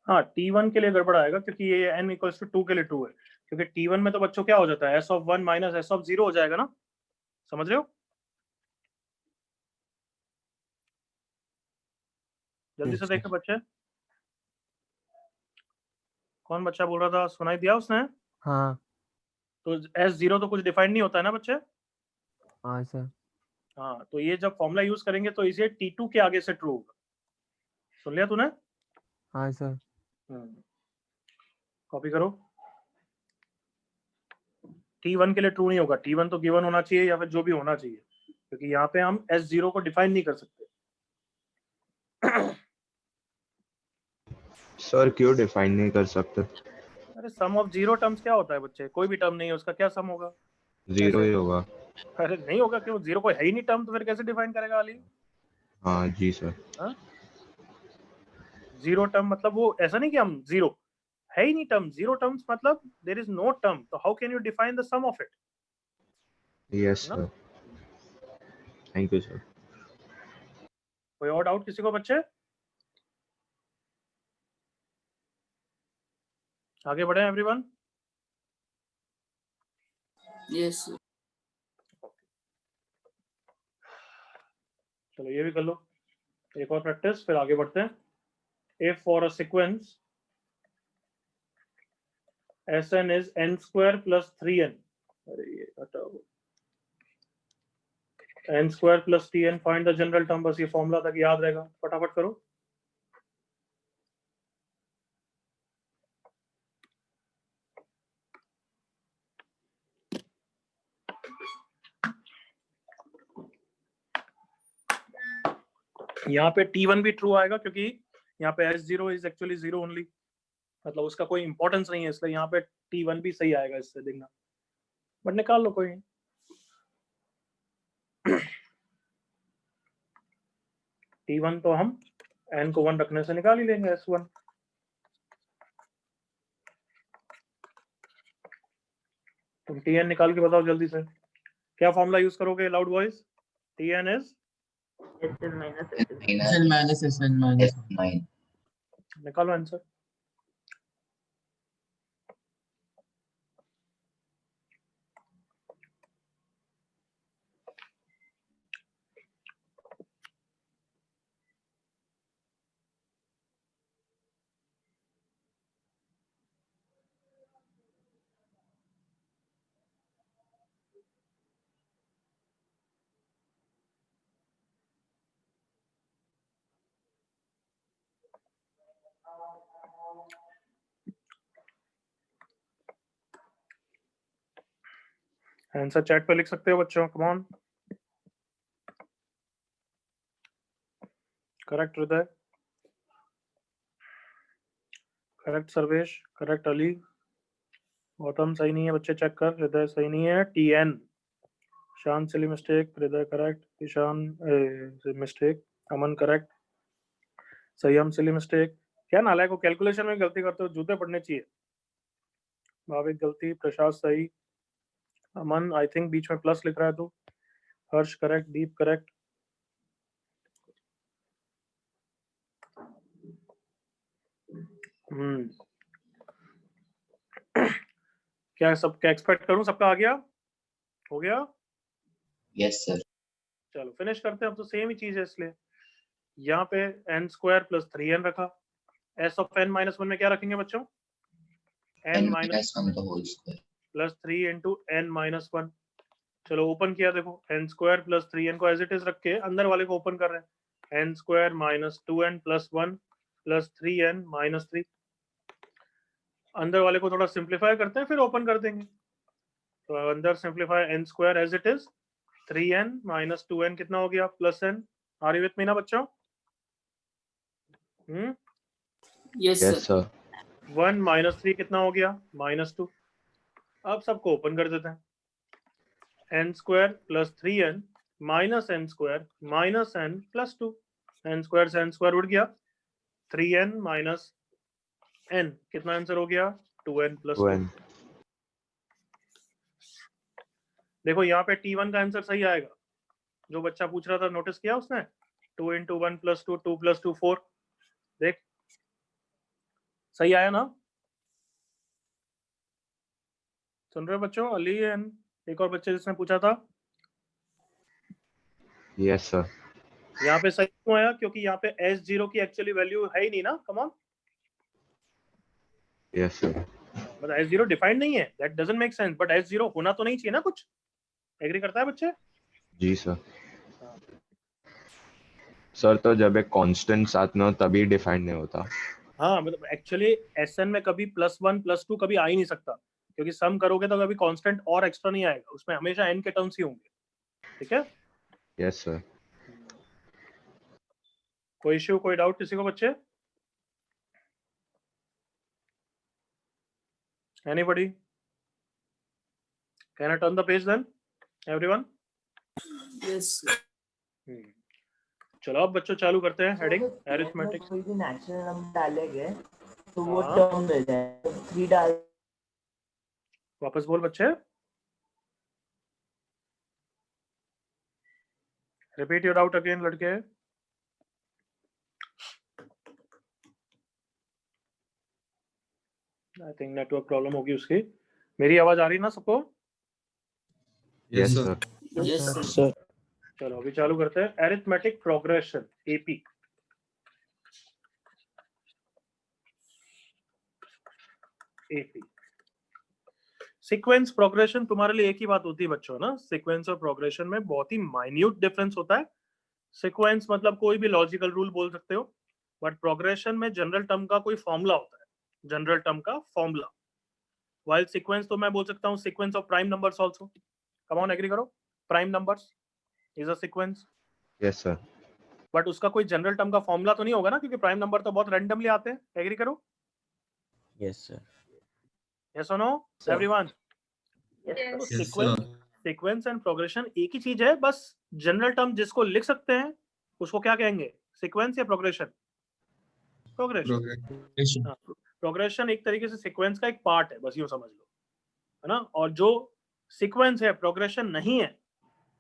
हाँ, T1 के लिए गड़बड़ आएगा क्योंकि ये n इक्वल्स टू 2 के लिए 2 है. क्योंकि T1 में तो बच्चों क्या हो जाता है? S of 1 minus S of 0 हो जाएगा ना. समझ रहे हो? जल्दी से देखो बच्चे. कौन बच्चा बोल रहा था? सुनाई दिया उसने? हाँ. तो S0 तो कुछ डिफाइन नहीं होता है ना बच्चे? हाँ सर। हाँ, तो ये जब फॉर्मूला यूज करेंगे तो इसे T2 के आगे से ट्रू होगा। सुन लिया तूने? हाँ सर। कॉपी करो। T1 के लिए ट्रू नहीं होगा, T1 तो गिवन होना चाहिए या फिर जो भी होना चाहिए, क्योंकि यहाँ पे हम S0 को डिफाइन नहीं कर सकते। सर क्यों डिफाइन नहीं कर सकते? अरे सम ऑफ जीरो टर्म्स क्या होता है बच्चे? कोई भी टर्म नहीं है उसका क्या सम होगा? जीरो कैसे? ही होगा। अरे नहीं होगा, क्यों? जीरो कोई है ही नहीं टर्म, तो फिर कैसे डिफाइन करेगा अली? हाँ जी सर। जीरो टर्म मतलब वो ऐसा नहीं कि हम जीरो है ही नहीं टर्म, जीरो टर्म्स मतलब देयर इज नो टर्म, तो how can you define the sum of it? Yes sir, thank you sir. कोई और डाउट किसी को बच्चे? आगे बढ़े एवरीवन। Yes, sir. चलो ये भी कर लो, एक और प्रैक्टिस, फिर आगे बढ़ते हैं। If for a sequence Sn is n square plus 3n, अरे ये हटाओ, n square plus tn, find the general term। बस ये फॉर्मूला तक याद रहेगा, फटाफट करो। यहाँ पे T1 भी ट्रू आएगा क्योंकि यहाँ पे S0 is actually zero only, मतलब उसका कोई इंपॉर्टेंस नहीं है, इसलिए यहाँ पे T1 भी सही आएगा, इससे देखना, बट निकाल लो कोई नहीं। T1 तो हम n को 1 रखने से निकाल ही लेंगे S1। तुम Tn निकाल के बताओ जल्दी से, क्या फॉर्मूला यूज करोगे loud voice? Tn is Sn minus Sn minus Sn minus S9. निकालो आंसर। आंसर चैट पे लिख सकते हो बच्चों, come on. Correct Hriday, correct Sarvesh, correct Ali, Gautam सही नहीं है बच्चे, चेक कर। हृदय सही नहीं है। Tn, शान सिली मिस्टेक, हृदय करेक्ट, ईशान मिस्टेक, अमन करेक्ट, संयम सिली मिस्टेक। क्या नालायक को कैलकुलेशन में गलती करते हो, जूते पड़ने चाहिए। भाविक गलती, प्रसाद सही, अमन आई थिंक बीच में प्लस लिख रहा है तू। हर्ष करेक्ट, दीप करेक्ट। क्या सब क्या एक्सपेक्ट करूं, सबका आ गया? हो गया? Yes, sir. चलो फिनिश करते हैं, अब तो सेम ही चीज है, इसलिए यहाँ पे n स्क्वायर प्लस 3n रखा। s ऑफ n माइनस 1 में क्या रखेंगे बच्चों? n minus 1 the whole square. Plus 3 into n minus 1। चलो ओपन किया, देखो n स्क्वायर प्लस 3n को एज इट इज रख के अंदर वाले को ओपन कर रहे हैं। n square minus 2n plus 1 plus 3n minus 3। अंदर वाले को थोड़ा सिंप्लीफाई करते हैं, फिर ओपन कर देंगे। तो अंदर simplify n square as it is, 3n minus 2n कितना हो गया? Plus n। Are you with me ना बच्चों? Yes, yes sir. Sir. 1 minus 3 कितना हो गया? माइनस 2। अब सबको ओपन कर देते हैं। n square plus 3n minus n square minus n plus 2। n square से n स्क्वायर उड़ गया, 3n माइनस n कितना आंसर हो गया? 2n plus 2। देखो यहाँ पे T1 का आंसर सही आएगा, जो बच्चा पूछ रहा था नोटिस किया उसने? 2 इंटू 1 प्लस 2, 2 प्लस 2 4। देख सही आया ना? सुन रहे हो बच्चों? अली एंड एक और बच्चे जिसने पूछा था। Yes sir. यहाँ पे सही क्यों आया? क्योंकि यहाँ पे S0 की एक्चुअली वैल्यू है ही नहीं ना। Come on. Yes sir. But S0 defined नहीं है, that doesn't make sense, but S0 होना तो नहीं चाहिए ना कुछ, एग्री करता है बच्चे? जी सर। सर तो जब एक कांस्टेंट साथ में हो तभी डिफाइंड नहीं होता। हाँ मतलब एक्चुअली Sn में कभी +1 +2 कभी आ ही नहीं सकता, क्योंकि सम करोगे तो कभी कांस्टेंट और एक्स्ट्रा नहीं आएगा, उसमें हमेशा n के टर्म्स ही होंगे, ठीक है? Yes sir. कोई इश्यू, कोई डाउट किसी को बच्चे? Anybody? Can I turn the page then? Everyone? Yes. चलो अब बच्चों चालू करते हैं हेडिंग अरिथमेटिक। कोई भी नेचुरल नंबर डालेंगे तो वो हाँ। टर्म मिल जाएगा, 3 डाल वापस बोल बच्चे, रिपीट योर डाउट अगेन लड़के। आई थिंक नेटवर्क प्रॉब्लम होगी उसकी। मेरी आवाज आ रही ना सबको? Yes sir. Yes, sir. Sir. चलो अभी चालू करते हैं arithmetic progression AP. AP sequence progression तुम्हारे लिए एक ही बात होती है बच्चों ना, सीक्वेंस और प्रोग्रेशन में बहुत ही माइन्यूट डिफरेंस होता है। सीक्वेंस मतलब कोई भी लॉजिकल रूल बोल सकते हो, बट प्रोग्रेशन में जनरल टर्म का कोई फॉर्मूला होता है, जनरल टर्म का फॉर्मूला। वाइल सीक्वेंस तो मैं बोल सकता हूँ sequence of prime numbers also. Come on agree करो, prime numbers is a sequence, yes sir. But उसका कोई जनरल टर्म का फॉर्मूला तो नहीं होगा ना, क्योंकि प्राइम नंबर तो बहुत रैंडमली आते हैं। एग्री करो? Yes, sir. यस और no everyone? Sequence and progression एक ही चीज है, बस जनरल टर्म जिसको लिख सकते हैं उसको क्या कहेंगे, सीक्वेंस या प्रोग्रेशन? प्रोग्रेशन। प्रोग्रेशन एक तरीके से सीक्वेंस का एक पार्ट है, बस यूं समझ लो, है ना? और जो सीक्वेंस है प्रोग्रेशन नहीं है,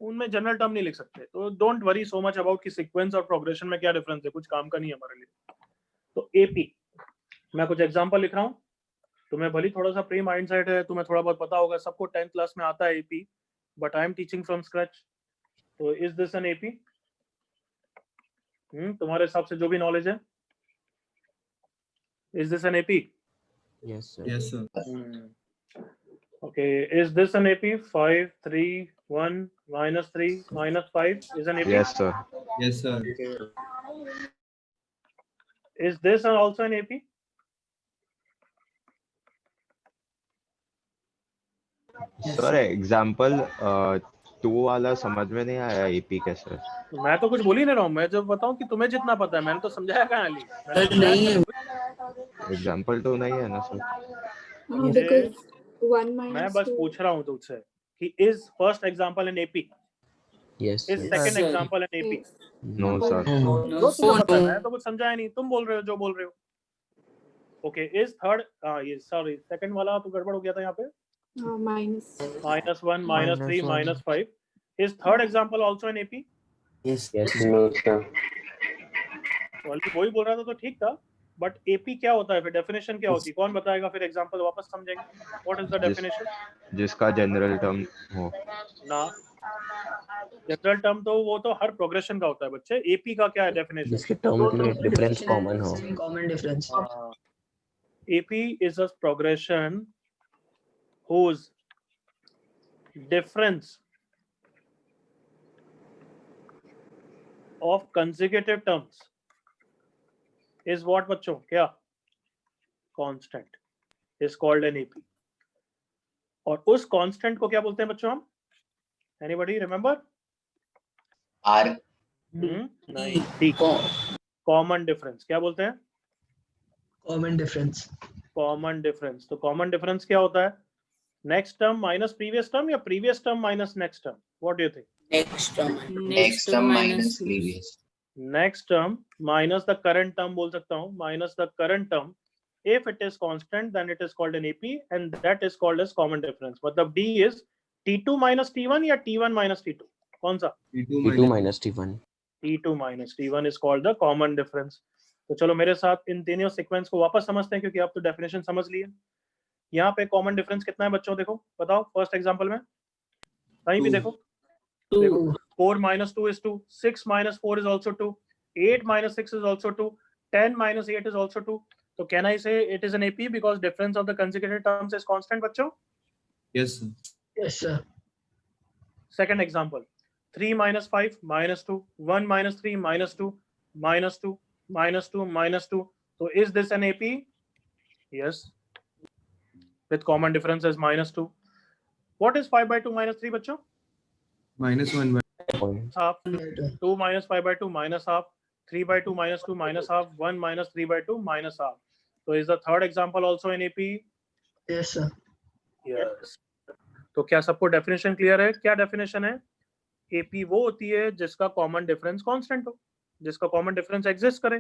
उनमें जनरल टर्म नहीं लिख सकते। तो don't worry so much about कि सीक्वेंस और प्रोग्रेशन में क्या डिफरेंस है, कुछ काम का नहीं है हमारे लिए। तो एपी मैं कुछ एग्जांपल लिख रहा हूँ, तुम्हें भली थोड़ा सा प्री माइंड सेट है, तुम्हें थोड़ा बहुत पता होगा, सबको 10th क्लास में आता है AP, but I am teaching from scratch. तो इज दिस एन एपी? तुम्हारे हिसाब से जो भी नॉलेज है, is this an AP? Yes, sir. Yes, sir. Okay, is this an AP? 5, 3, 1, -3, -5 is an AP? Yes sir. Yes, sir. Okay. Is this also an AP? Sir example 2 वाला समझ में नहीं आया एपी कैसे। तो मैं तो कुछ बोल ही नहीं रहा हूँ, मैं जब बताऊँ कि तुम्हें जितना पता है, मैंने तो समझाया कहाँ अली? सर नहीं है। एग्जाम्पल 2 नहीं है ना सर? मैं बस पूछ रहा हूँ तुझसे कि is first example an AP? Yes, Is sir. second Sir. example an AP? No sir. जो तुम्हें पता है, मैं तो कुछ समझाया नहीं, तुम बोल रहे हो जो बोल रहे हो। ओके, इज थर्ड, ये सॉरी सेकंड वाला तो गड़बड़ हो गया था यहाँ पे, -1, -3, -5 is third example also an AP? Yes. Yes, No, sir. वही बोल रहा था तो ठीक था, बट एपी क्या होता है फिर, डेफिनेशन क्या होती है, कौन बताएगा? फिर एग्जांपल वापस समझेंगे। What is the definition? जिसका जनरल टर्म हो ना, जनरल टर्म तो वो तो हर प्रोग्रेशन का होता है बच्चे। एपी का क्या है डेफिनेशन? जिसके टर्म में डिफरेंस कॉमन हो। Common difference. AP is a progression whose difference of consecutive terms is what बच्चों? क्या? Constant is called an AP. और उस constant को क्या बोलते हैं बच्चों हम? Anybody remember? R. नहीं, D. Common difference क्या बोलते हैं? Common difference. Common difference. तो कॉमन डिफरेंस क्या होता है? Next term minus previous term या previous term minus next term? What do you think? Next term minus previous. Next term minus the current term बोल सकता हूँ, minus the current term. If it is constant then it is called an AP and that is called as common difference. मतलब D is T2 minus T1 या T1 minus T2? कौन सा? T2 minus T1. T2 minus T1 is called the common difference. तो चलो मेरे साथ इन तीनों sequence को वापस समझते हैं, क्योंकि आप तो डेफिनेशन समझ लिए। यहाँ पे कॉमन डिफरेंस कितना है बच्चों? देखो बताओ, फर्स्ट एग्जांपल में कहीं भी देखो। देखो 4 minus 2 is 2, 6 minus 4 is also 2, 8 minus 6 is also 2, 10 minus 8 is also 2, तो कैन आई से it is an AP because difference of the consecutive terms is constant बच्चों? Yes, sir. Yes, sir. Second example, 3 minus 5 minus 2, 1 minus 3 minus 2, minus 2, minus 2, minus 2. So is this an AP? Yes. With common difference as minus 2. What is 5 by 2 minus 3, बच्चों? -1 by Half. 2 minus 5 by 2 minus half. 3 by 2 minus 2 minus half. 1 minus 3 by 2 minus half. So is the third example also an AP? Yes, sir. Yes. तो क्या सबको definition clear है? क्या definition है? AP वो होती है जिसका कॉमन डिफरेंस कांस्टेंट हो, जिसका कॉमन डिफरेंस एग्जिस्ट करे।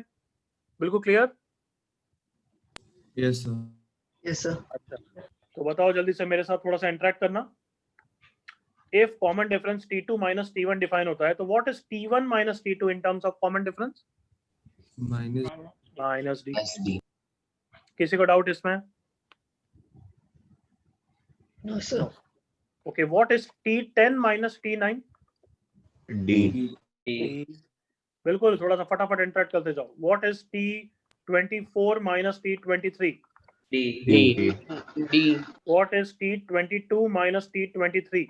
बिल्कुल clear? Yes, sir. Yes, sir. अच्छा, तो बताओ जल्दी से मेरे साथ थोड़ा सा इंटरेक्ट करना। If common difference T2 minus T1 define होता है तो what is T1 minus T2 in terms of common difference? Minus minus D. SD. किसी को डाउट इसमें? No, sir. Okay, what is T10 minus T9? D. बिल्कुल, थोड़ा सा फटाफट इंटरेक्ट करते जाओ। What is T24 minus T23? D. D. D. What is T22 minus T23?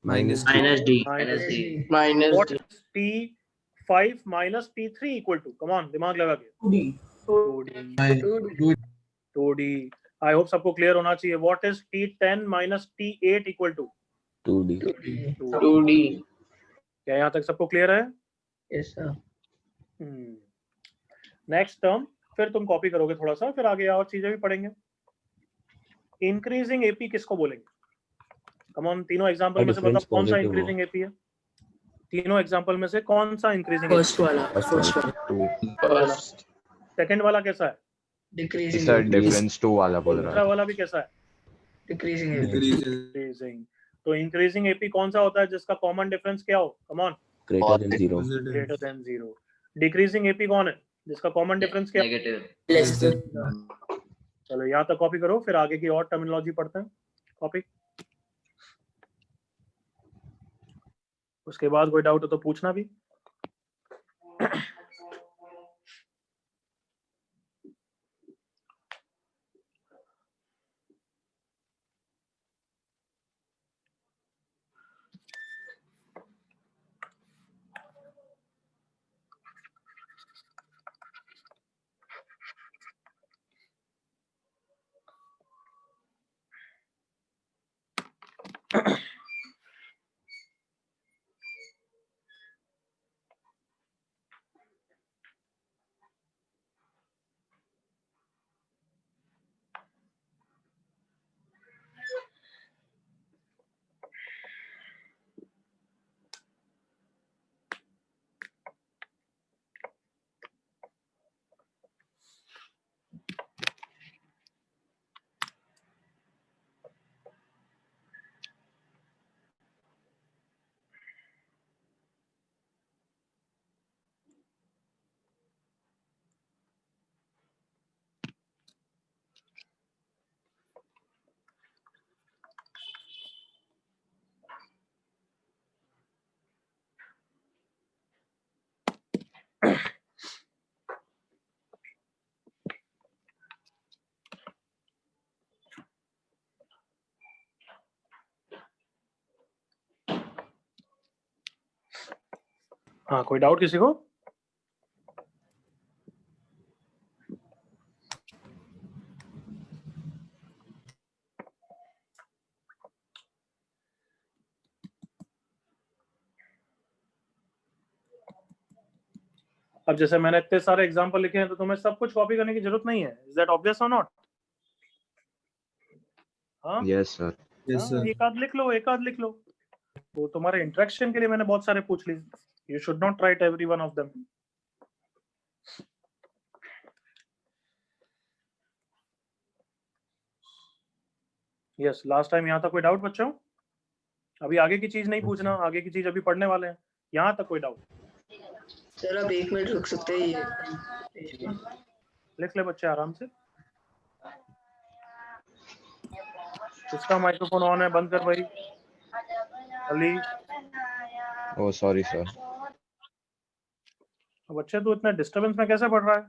minus Minus D. Minus D. Minus What D. is T5 minus T3 equal to? Come on, दिमाग लगा के। 2D. 2D. I hope सबको clear होना चाहिए। What is T10 minus T8 equal to? 2D 2D. क्या यहाँ तक सबको क्लियर है? Yes, sir. नेक्स्ट टर्म फिर तुम कॉपी करोगे थोड़ा सा, फिर आगे और चीजें भी पढ़ेंगे। इंक्रीजिंग एपी किसको बोलेंगे? कम ऑन, तीनों एग्जांपल में से बताओ कौन सा इंक्रीजिंग एपी है? तीनों एग्जांपल में से कौन सा इंक्रीजिंग? First वाला. First वाला. 2 First. सेकंड वाला कैसा है? Decreasing. सर डिफरेंस 2 वाला बोल दूसरा रहा है। वाला भी कैसा है? Decreasing. इंक्रीजिंग। तो इंक्रीजिंग एपी कौन सा होता है जिसका कॉमन डिफरेंस क्या हो? Come on, greater than 0 greater than 0। Decreasing AP कौन है जिसका कॉमन डिफरेंस क्या? Negative. Less than. चलो यहाँ तक कॉपी करो, फिर आगे की और टर्मिनोलॉजी पढ़ते हैं। कॉपी। उसके बाद कोई डाउट हो तो पूछना भी। हाँ, कोई डाउट किसी को? अब जैसे मैंने इतने सारे एग्जांपल लिखे हैं तो तुम्हें सब कुछ कॉपी करने की जरूरत नहीं है। इज दैट ऑब्वियस और नॉट? हाँ, यस सर। Yes, sir. एक आध लिख लो, एक आध लिख लो। तो तुम्हारे इंटरेक्शन के लिए मैंने बहुत सारे पूछ लिए। You should not right every one of them. Yes, last time यहाँ तक कोई डाउट बच्चों? अभी आगे की चीज नहीं पूछना, आगे की चीज अभी पढ़ने वाले हैं। यहाँ तक कोई डाउट? सर आप 1 मिनट रुक सकते हैं? ये लिख ले बच्चे आराम से। इसका माइक्रोफोन ऑन है, बंद कर भाई। अली, ओ सॉरी सर। बच्चे तू इतना डिस्टरबेंस में कैसे पढ़ रहा है?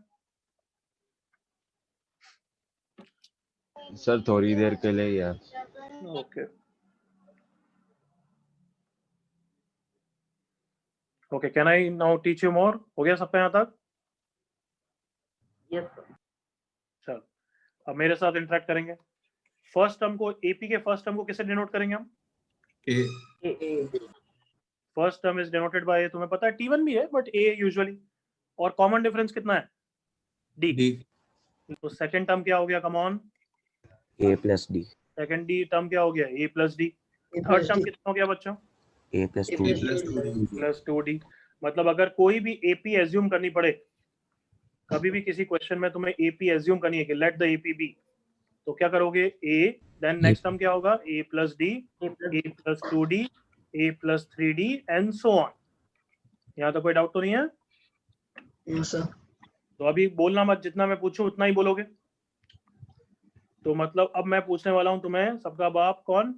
सर थोड़ी देर के लिए ही है। Okay okay, can I now teach you more? हो गया सबका यहाँ तक? Yes sir. चल अब मेरे साथ इंटरेक्ट करेंगे। फर्स्ट टर्म को, एपी के फर्स्ट टर्म को किससे डिनोट करेंगे हम? A. First term is denoted by, तुम्हें पता है T1 भी है बट A यूजुअली, और कॉमन डिफरेंस कितना है? D। D. तो सेकंड टर्म क्या हो गया? Come on, A plus D. Second D term क्या हो गया? A plus D. A third plus term D. कितना हो गया बच्चों? A plus A 2D. plus Plus 2D. Plus 2D। मतलब अगर कोई भी एपी एज्यूम करनी पड़े, कभी भी किसी क्वेश्चन में तुम्हें एपी एज्यूम करनी है कि लेट द एपी बी, तो क्या करोगे? A, देन नेक्स्ट टर्म क्या होगा? A plus D, A A plus 2D, A plus 3D and so on. यहाँ तो कोई डाउट तो नहीं है? No, sir. तो अभी बोलना मत, जितना मैं पूछूं उतना ही बोलोगे। तो मतलब अब मैं पूछने वाला हूं तुम्हें, सबका बाप कौन?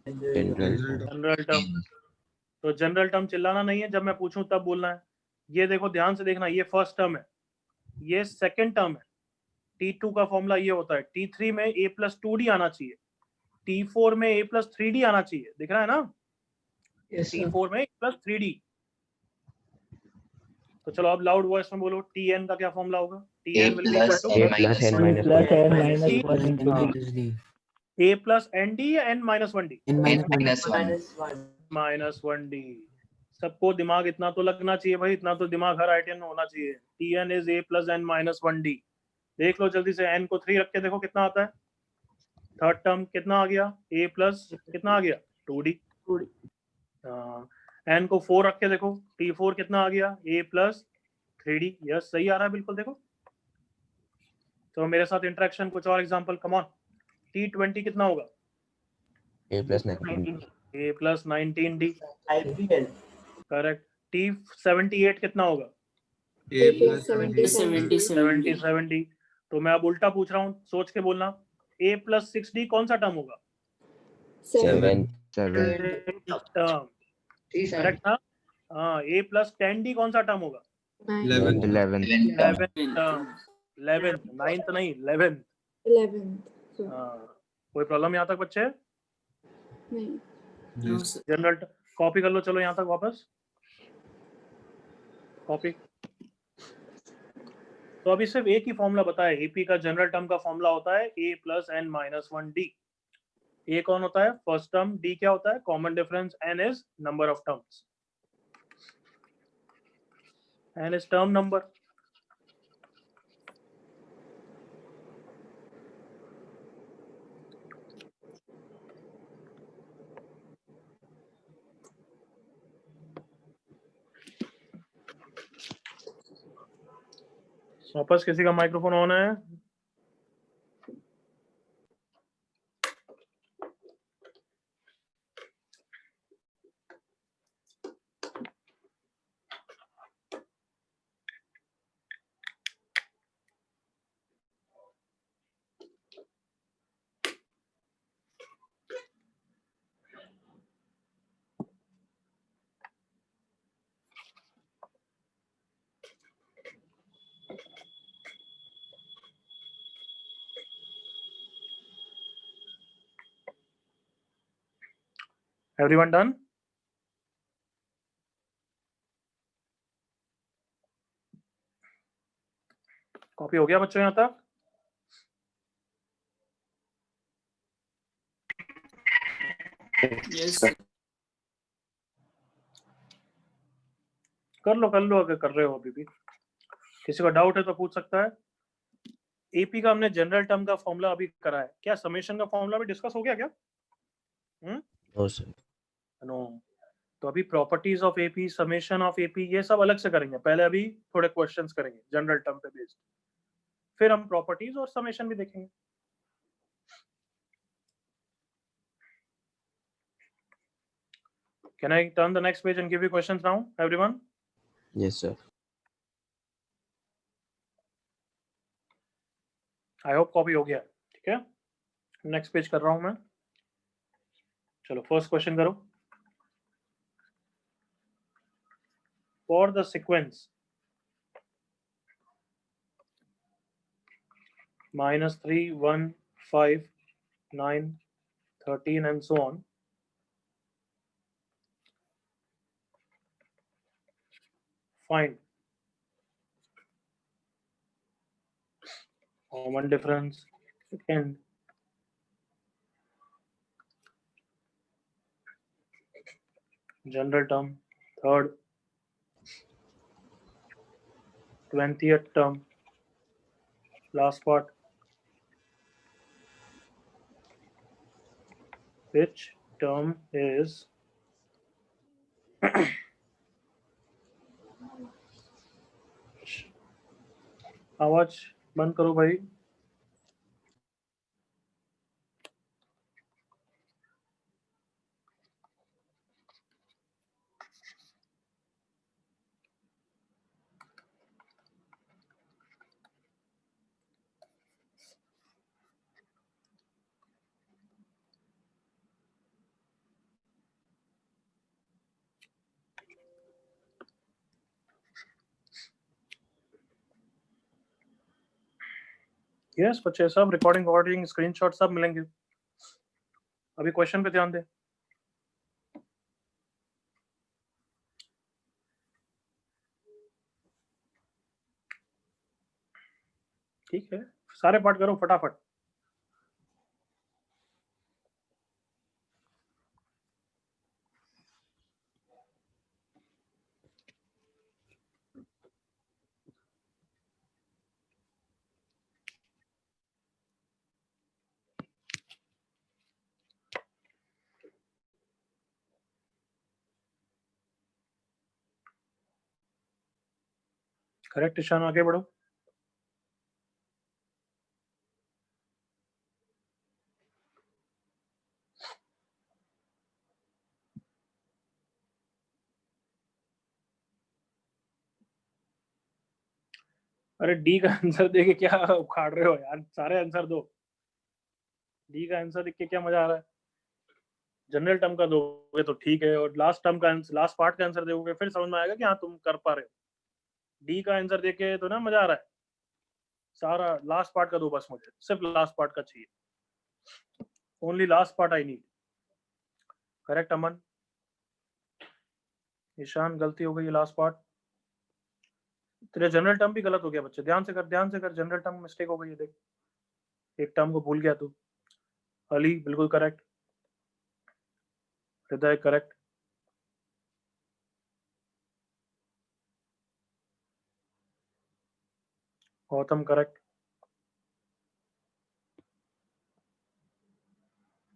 General. General term. तो जनरल टर्म चिल्लाना नहीं है, जब मैं पूछूं तब बोलना है। ये देखो ध्यान से देखना, ये फर्स्ट टर्म है, ये सेकंड टर्म है। T2 का फॉर्मूला ये होता है, T3 में A प्लस 2D आना चाहिए, T4 में A प्लस 3D आना चाहिए। दिख रहा है ना? Yes, sir. T4 में A प्लस 3D। तो चलो अब लाउड वॉइस में बोलो, Tn का क्या फॉर्मूला होगा? A Tn will be plus equal A plus n minus plus 1. n minus D, 1 into N D minus D. to A plus ND या N minus 1D? N n minus 1. minus 1. minus 1. Minus 1D। सबको दिमाग इतना तो लगना चाहिए भाई, इतना तो दिमाग हर आइटम में होना चाहिए। Tn is A plus n minus 1D। देख लो जल्दी से, n को 3 रख के देखो कितना आता है। थर्ड टर्म कितना आ गया? A प्लस कितना आ गया? 2D। 2D। n को 4 रख के देखो, T4 कितना आ गया? A plus 3D। यस सही आ रहा है बिल्कुल। देखो तो मेरे साथ इंटरेक्शन, कुछ और एग्जांपल, कम ऑन। T20 कितना होगा? A plus 19. A plus 19D। IPL correct. T78 कितना होगा? A plus 70. 70। तो मैं अब उल्टा पूछ रहा हूँ, सोच के बोलना। A प्लस 6D कौन सा टर्म होगा? 7. 7 टर्म। T7. करेक्ट था? हाँ। A प्लस 10D कौन सा टर्म होगा? 11. 11 11 टर्म। 11, 9th नहीं, 11। 11th. कोई प्रॉब्लम यहाँ तक बच्चे? नहीं. Yes. जनरल कॉपी कर लो, चलो यहाँ तक वापस कॉपी। तो अभी सिर्फ एक ही फॉर्मूला बताया, एपी का जनरल टर्म का फॉर्मूला होता है A plus n minus 1D। A कौन होता है? First term. D क्या होता है? Common difference. n is number of terms, n is term number. वापस किसी का माइक्रोफोन ऑन है? Everyone done? कॉपी हो गया बच्चों यहाँ तक? Yes. कर लो अगर कर रहे हो अभी भी। किसी का डाउट है तो पूछ सकता है। एपी का हमने जनरल टर्म का फॉर्मूला अभी करा है, क्या समेशन का फॉर्मूला भी डिस्कस हो गया क्या? No, sir. नो। तो अभी properties of AP, summation of AP, ये सब अलग से करेंगे। पहले अभी थोड़े क्वेश्चंस करेंगे जनरल टर्म पे बेस्ड, फिर हम प्रॉपर्टीज और समेशन भी देखेंगे। Can I turn the next page and give you questions now, everyone? Yes, sir. I hope copy हो गया है। ठीक है, नेक्स्ट पेज कर रहा हूं मैं। चलो फर्स्ट क्वेश्चन करो। For the sequence -3, 1, 5, 9, 13 and so on. Find common difference, second, general term, third, 20th term, last part, which term is आवाज बंद करो भाई. यस बच्चे सब रिकॉर्डिंग स्क्रीनशॉट सब मिलेंगे. अभी क्वेश्चन पे ध्यान दे. ठीक है, सारे पार्ट करो फटाफट. करेक्ट ईशान, आगे बढ़ो. अरे डी का आंसर देके क्या उखाड़ रहे हो यार, सारे आंसर दो. डी का आंसर देख के क्या मजा आ रहा है. जनरल टर्म का दोगे तो ठीक है, और लास्ट टर्म का लास्ट पार्ट का आंसर दोगे फिर समझ में आएगा कि हाँ तुम कर पा रहे हो. डी का आंसर देके तो ना मजा आ रहा है. सारा लास्ट पार्ट का दो बस, मुझे सिर्फ लास्ट पार्ट का चाहिए. Only last part I need. Correct Aman. Ishaan गलती हो गई, लास्ट पार्ट. तेरे जनरल टर्म भी गलत हो गया बच्चे, ध्यान से कर जनरल टर्म मिस्टेक हो गई है. देख एक टर्म को भूल गया तू. अली बिल्कुल correct. Hriday correct. Gautam correct.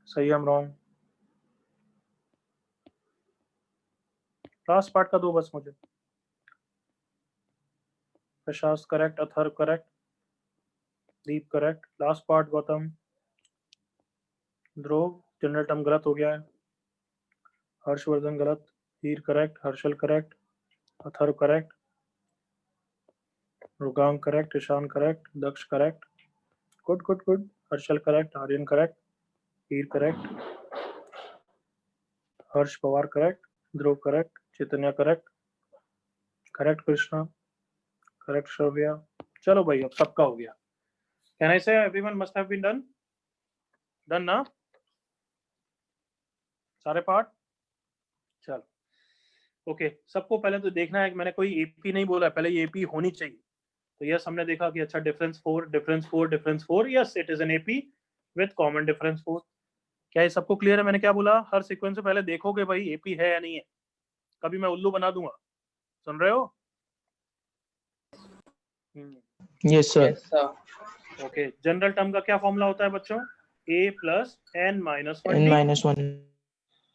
Sanyam wrong. Last part का दो बस मुझे. Prashant correct. Atharv correct. Deep correct. Last part Gautam. Dhruv general term गलत हो गया है. हर्षवर्धन गलत. Heer correct. Harshal correct. Atharv correct. रुगांग correct. Ishan correct. Daksh correct. Good good good. Harshal correct. Aryan correct. Heer correct. Harsh Pawar correct. Dhruv correct. Chaitanya correct. Correct Krishna. Correct Shravya. चलो भाई अब सबका हो गया. Can I say everyone must have been done? Done ना सारे पार्ट? चलो ओके. सबको पहले तो देखना है कि मैंने कोई एपी नहीं बोला, पहले ये एपी होनी चाहिए. तो यस हमने देखा कि अच्छा difference 4. Yes it is an AP with common difference 4. क्या ये सबको क्लियर है? मैंने क्या बोला? हर सीक्वेंस से पहले देखोगे भाई एपी है या नहीं है. कभी मैं उल्लू बना दूंगा. सुन रहे हो? Yes sir. Okay. General term का क्या फॉर्मूला होता है बच्चों? a plus n minus one.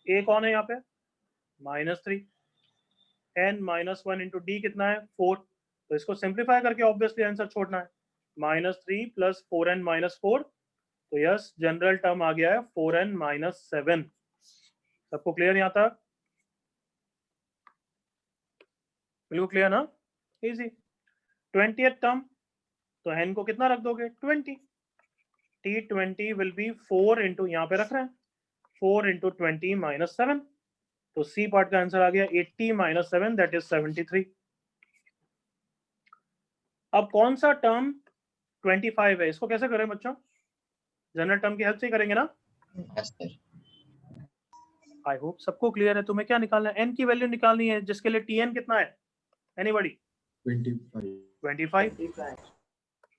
a कौन है यहाँ पे? -3. n माइनस 1 इंटू डी कितना है? 4. तो इसको सिंप्लीफाई करके ऑब्वियसली आंसर छोड़ना है. -3 प्लस 4n माइनस 4. तो यस जनरल टर्म आ गया है 4n माइनस 7. सबको क्लियर यहाँ तक? बिल्कुल क्लियर ना? इजी. 20th टर्म तो n को कितना रख दोगे? 20. T20 विल बी 4 इंटू, यहाँ पे रख रहे हैं 4 इंटू 20 माइनस 7. तो सी पार्ट का आंसर आ गया 80 माइनस 7 दैट इज 73. अब कौन सा टर्म 25 है, इसको कैसे करें बच्चों? जनरल टर्म की हेल्प से करेंगे ना? Yes, sir. आई होप सबको क्लियर है। तुम्हें क्या निकालना है? n की वैल्यू निकालनी है, जिसके लिए tn कितना है? एनीबॉडी? 25।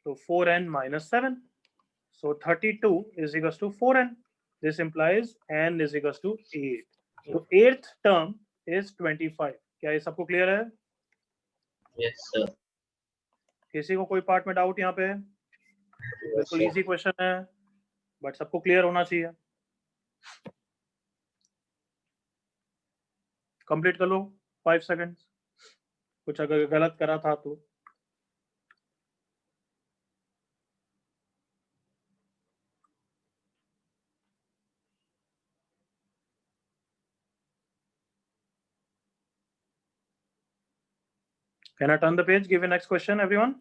तो 4n minus 7, so 32 is equals to 4n. This implies n is equals to 8. तो 8th term is 25. क्या ये सबको क्लियर है? Yes, sir. किसी को कोई पार्ट में डाउट यहाँ पे? बिल्कुल इजी क्वेश्चन है, बट सबको क्लियर होना चाहिए। कंप्लीट कर लो 5 सेकंड्स। कुछ अगर गलत करा था तो can I turn the page? Give the next question, everyone.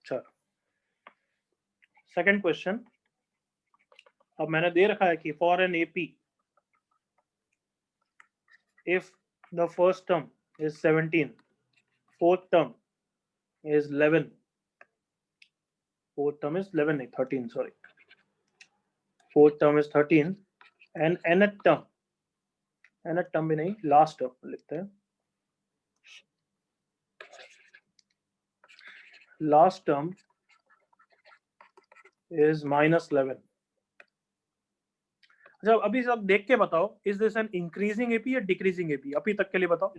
चलो सेकंड क्वेश्चन। अब मैंने दे रखा है कि for an AP if the first term is 17, fourth term is 11, fourth term is 11 नहीं 13, sorry, fourth term is 13 and nth term भी नहीं, last term लिखते हैं, लास्ट टर्म इज -11। अच्छा अभी सब देख के बताओ, is this an increasing AP या डिक्रीजिंग एपी? अभी तक के लिए बताओ।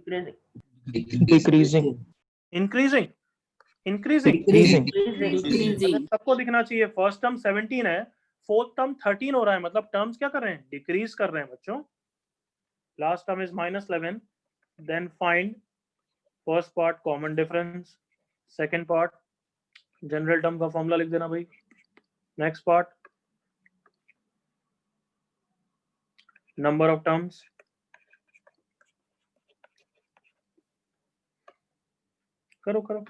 Decreasing. Increasing, increasing, Decreasing. सबको दिखना चाहिए। फर्स्ट टर्म 17 है, फोर्थ टर्म 13 हो रहा है, मतलब टर्म्स क्या कर रहे हैं? डिक्रीज कर रहे हैं बच्चों। Last term is -11, then find first part common difference, second part general term का फॉर्मूला लिख देना भाई, next part number of terms, करो करो।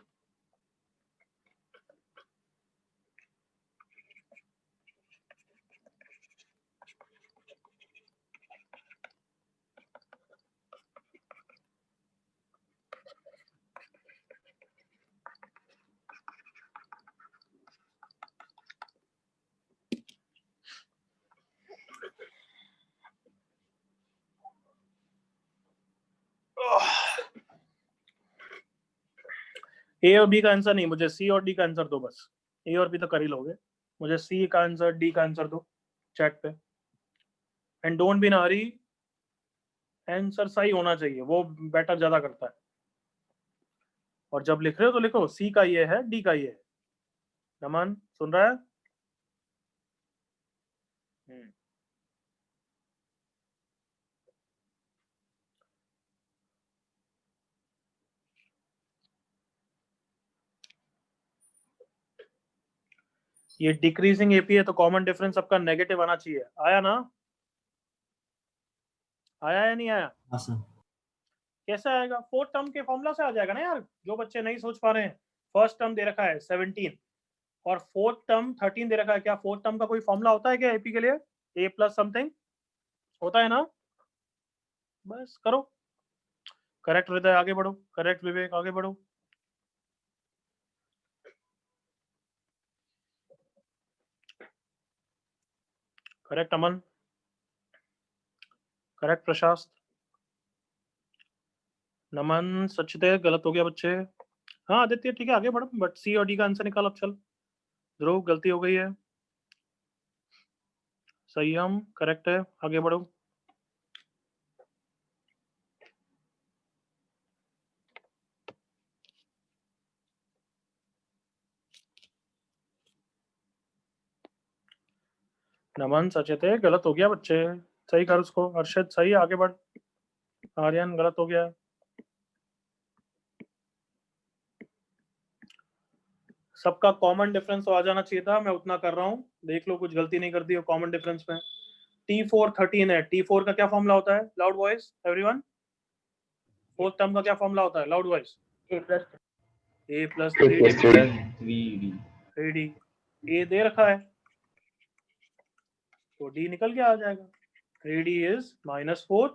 ए और बी का आंसर नहीं, मुझे सी और डी का आंसर दो बस। ए और बी तो कर ही लोगे, मुझे सी का आंसर, डी का आंसर दो चैट पे। And don't be in Hari, answer सही होना चाहिए, वो बेटर ज्यादा करता है। और जब लिख रहे हो तो लिखो सी का ये है, डी का ये है। नमन सुन रहा है? ये डिक्रीजिंग एपी है तो कॉमन डिफरेंस सबका नेगेटिव आना चाहिए। आया ना? आया या नहीं आया? हाँ सर। कैसे आएगा? फोर्थ टर्म के फॉर्मूला से आ जाएगा ना यार। जो बच्चे नहीं सोच पा रहे हैं, फर्स्ट टर्म दे रखा है 17 और फोर्थ टर्म 13 दे रखा है। क्या फोर्थ टर्म का कोई फॉर्मूला होता है क्या एपी के लिए? ए प्लस समथिंग होता है ना? बस करो। करेक्ट हृदय आगे बढ़ो, करेक्ट विवेक आगे बढ़ो। करेक्ट अमन, करेक्ट प्रशांत, नमन, सचिदय गलत हो गया बच्चे। हाँ आदित्य ठीक है आगे बढ़ो, बट सी और डी का आंसर निकाल अब। चल ध्रुव गलती हो गई है। संयम करेक्ट है, आगे बढ़ो। नमन सचेत है, गलत हो गया बच्चे, सही कर उसको। अर्षद सही, आगे बढ़। आर्यन गलत हो गया। सबका कॉमन डिफरेंस तो आ जाना चाहिए था, मैं उतना कर रहा हूँ। देख लो कुछ गलती नहीं कर दी हो कॉमन डिफरेंस में। T4 13 है, T4 का क्या फॉर्मूला होता है? Loud voice everyone. Fourth term का क्या फॉर्मूला होता है? Loud voice. A plus 3D। ए दे रखा है तो डी निकल के आ जाएगा। 3D is -4,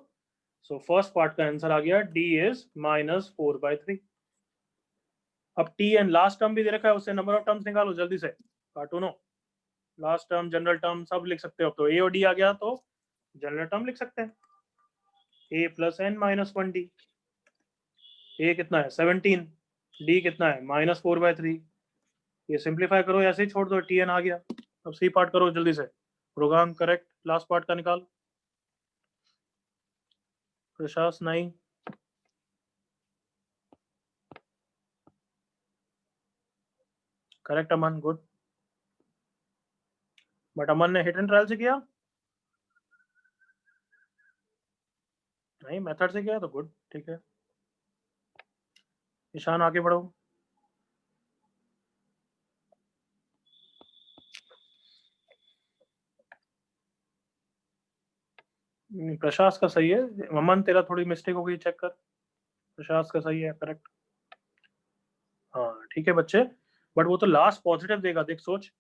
so first part का आंसर आ गया, D इज -4/3। अब tn लास्ट टर्म भी दे रखा है, उससे नंबर ऑफ टर्म्स निकालो जल्दी से, कार्टूनो लास्ट टर्म जनरल टर्म सब लिख सकते हो। अब तो a और d आ गया तो जनरल टर्म लिख सकते हैं, a plus n minus 1d। a कितना है 17, d कितना है -4/3। ये सिंप्लीफाई करो, ऐसे ही छोड़ दो, tn आ गया। अब सी पार्ट करो जल्दी से, प्रोग्राम करेक्ट लास्ट पार्ट का निकाल। प्रशास नहीं, करेक्ट अमन, गुड। बट अमन ने हिट एंड ट्रायल से किया नहीं, मेथड से किया तो गुड, ठीक है। ईशान आगे बढ़ो। प्रशास का सही है, अमन तेरा थोड़ी मिस्टेक हो गई, चेक कर। प्रशास का सही है, करेक्ट। हाँ ठीक है बच्चे, बट वो तो लास्ट पॉजिटिव देगा, देख सोच।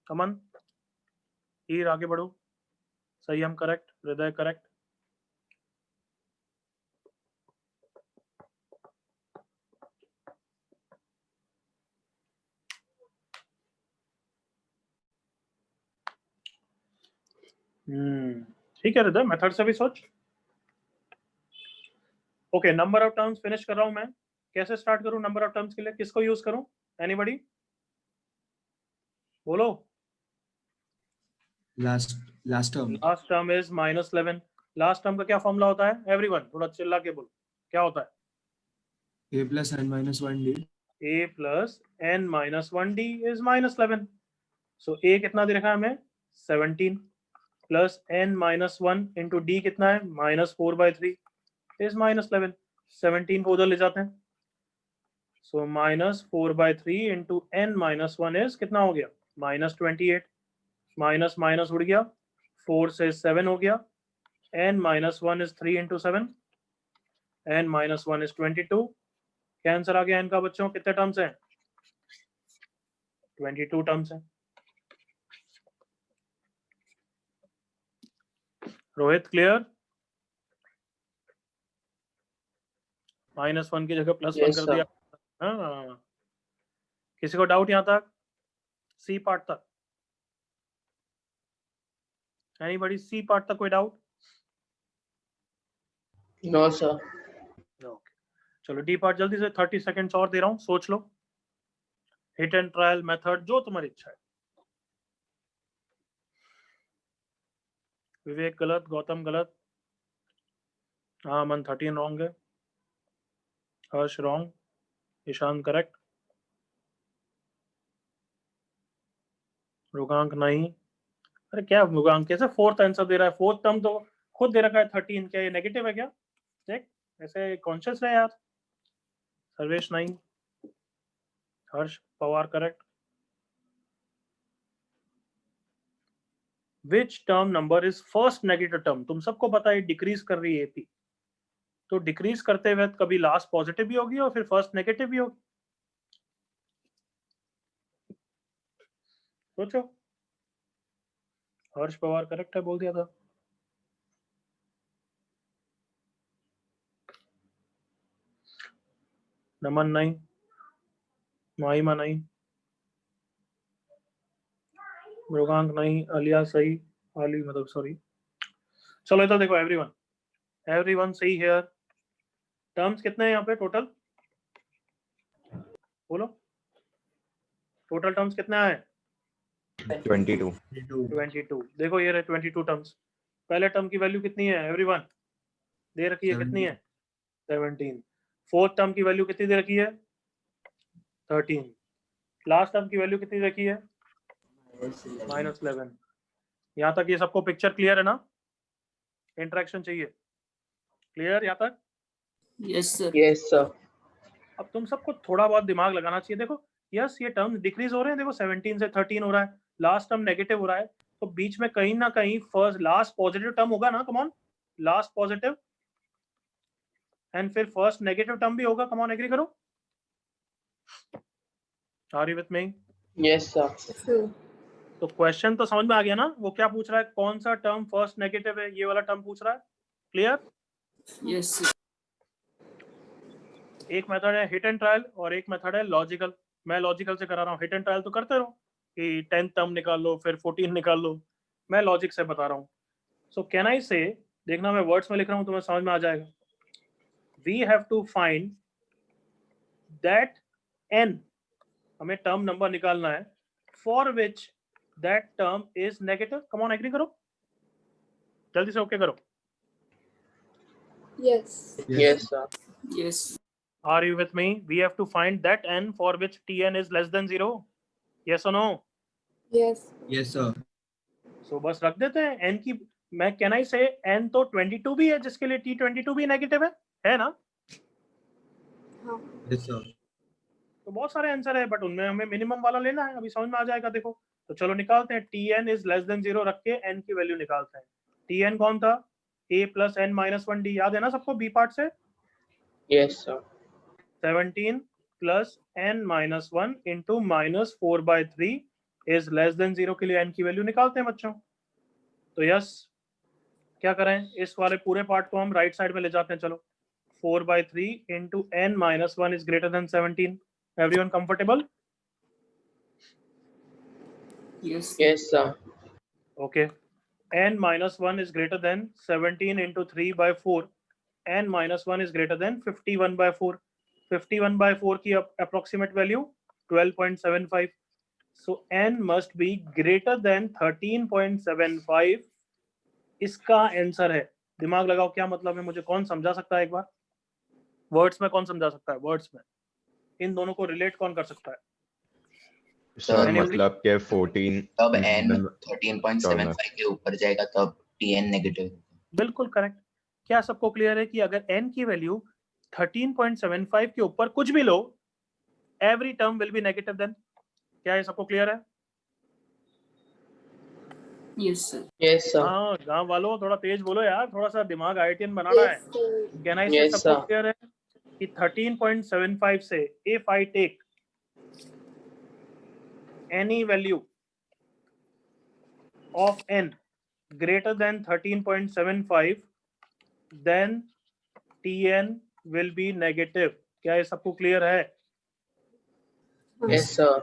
अमन हीर आगे बढ़ो, सही हम करेक्ट, हृदय करेक्ट। ठीक है हृदय, मेथड से भी सोच। Okay, number of terms finish कर रहा हूं मैं। कैसे स्टार्ट करूं नंबर ऑफ टर्म्स के लिए, किसको यूज करूं? एनीबॉडी बोलो। Last term last term is -11। Last term का क्या फॉर्मूला होता है? एवरीवन थोड़ा चिल्ला के बोलो, क्या होता है? a plus n minus 1d। a plus n minus 1d is -11। So a कितना दे रखा है हमें 17 plus n minus 1 into d कितना है -4/3 is -11। 17 को उधर ले जाते हैं, सो -4/3 इंटू n minus 1 is कितना हो गया -28। माइनस माइनस उड़ गया, 4 से 7 हो गया। n minus 1 is 3 into 7, n minus 1 is 22। क्या आंसर आ गया n का बच्चों? कितने टर्म्स हैं? 22 टर्म्स हैं। रोहित क्लियर? -1 की जगह +1 Yes, कर sir. दिया। हाँ, किसी को डाउट यहाँ तक? सी पार्ट तक? एनीबॉडी सी पार्ट तक कोई डाउट? No, sir. ओके, चलो डी पार्ट जल्दी से 30 सेकंड्स और दे रहा हूँ, सोच लो। हिट एंड ट्रायल मेथड जो तुम्हारी इच्छा है। विवेक गलत, गौतम गलत, हाँ मन 13 रॉन्ग है, हर्ष रॉन्ग, ईशान करेक्ट, रुगांक नहीं। अरे क्या रुगांक, कैसे फोर्थ आंसर दे रहा है? फोर्थ टर्म तो खुद दे रखा है 13, क्या ये नेगेटिव है क्या? देख ऐसे कॉन्शियस रहे यार। सर्वेश नहीं, Harsh Pawar correct. Which term number is first negative term? तुम सबको पता है डिक्रीज कर रही है एपी, तो डिक्रीज करते हुए कभी लास्ट पॉजिटिव भी होगी और फिर फर्स्ट नेगेटिव भी होगी। सोचो। हर्ष पवार करेक्ट है, बोल दिया था। नमन नहीं, माहिमा नहीं, मृगांक नहीं, अलिया सही, आली मतलब सॉरी। चलो इधर देखो, एवरीवन सही है। टर्म्स कितने हैं यहाँ पे टोटल? बोलो, टोटल टर्म्स कितने आए? 22। देखो ये रहे 22 टर्म्स। पहले टर्म की वैल्यू कितनी है एवरीवन? दे रखी है, कितनी है? 17। फोर्थ टर्म की वैल्यू कितनी दे रखी है? 13। लास्ट टर्म की वैल्यू कितनी रखी है? -11। यहाँ तक ये सबको पिक्चर क्लियर है ना? इंटरेक्शन चाहिए, क्लियर यहाँ तक? Yes, sir. Yes, sir. अब तुम सबको थोड़ा बहुत दिमाग लगाना चाहिए। देखो यस, ये टर्म्स डिक्रीज हो रहे हैं, देखो 17 से 13 हो रहा है, लास्ट टर्म नेगेटिव हो रहा है, तो बीच में कहीं ना कहीं फर्स्ट लास्ट पॉजिटिव टर्म होगा ना। Come on, last positive and फिर फर्स्ट नेगेटिव टर्म भी होगा। कम ऑन, एग्री करो। Are you with me? Yes, sir. तो क्वेश्चन तो समझ में आ गया ना? वो क्या पूछ रहा है, कौन सा टर्म फर्स्ट नेगेटिव है, ये वाला टर्म पूछ रहा है। क्लियर? Yes, sir. एक मेथड है हिट एंड ट्रायल और एक मेथड है लॉजिकल। मैं लॉजिकल से करा रहा हूँ, हिट एंड ट्रायल तो करते रहो कि 10th टर्म निकाल लो फिर 14 निकाल लो, मैं लॉजिक से बता रहा हूँ। सो कैन आई से, देखना मैं वर्ड्स में लिख रहा हूँ तुम्हें समझ में आ जाएगा। We have to find that n, हमें टर्म नंबर निकालना है for which that term is negative. Come on agree करो, जल्दी से ओके करो। Yes. Yes, sir. Yes. Are you with me? We have to find that n for which tn is less than 0. Yes or no? Yes. Yes, sir. So बस रख देते हैं n की। मैं कैन आई से n तो 22 भी है जिसके लिए t22 भी नेगेटिव है ना? हाँ. Yes, sir. तो बहुत सारे आंसर है बट उनमें हमें मिनिमम वाला लेना है, अभी समझ में आ जाएगा। देखो तो चलो निकालते हैं, tn इज लेस देन 0 रख के n की वैल्यू निकालते हैं। tn कौन था? a plus n minus 1d, याद है ना सबको b पार्ट से? Yes, sir. 17 plus n minus 1 into minus 4/3 is less than 0 के लिए n की वैल्यू निकालते हैं बच्चों। तो यस, क्या करें, इस वाले पूरे पार्ट को हम राइट साइड में ले जाते हैं। चलो 4/3 into n minus 1 is greater than 17। Everyone comfortable? Yes. Yes, sir. Okay, n minus 1 is greater than 17 into 3/4, n minus 1 is greater than 51/4। 51/4 की approximate value 12.75। So n must be greater than 13.75। इसका answer है। दिमाग लगाओ, क्या मतलब है, मुझे कौन समझा सकता है एक बार? वर्ड्स में कौन समझा सकता है? वर्ड्स में इन दोनों को रिलेट कौन कर सकता है? Sir Anybody? मतलब के 14 तब n 13.75 के ऊपर जाएगा तब tn नेगेटिव। बिल्कुल करेक्ट। क्या सबको क्लियर है कि अगर n की वैल्यू 13.75 के ऊपर कुछ भी लो, every term will be negative then? क्या ये सबको क्लियर है? Yes, sir. Yes, sir. हाँ, गांव वालों थोड़ा तेज बोलो यार, थोड़ा सा दिमाग आईआईटीएन बनाना है। Yes, sir. कैन आई से Yes, सबको sir. क्लियर है कि 13.75 से if I take any value of n greater than 13.75 then tn will be negative। क्या ये सबको क्लियर है? Yes, sir.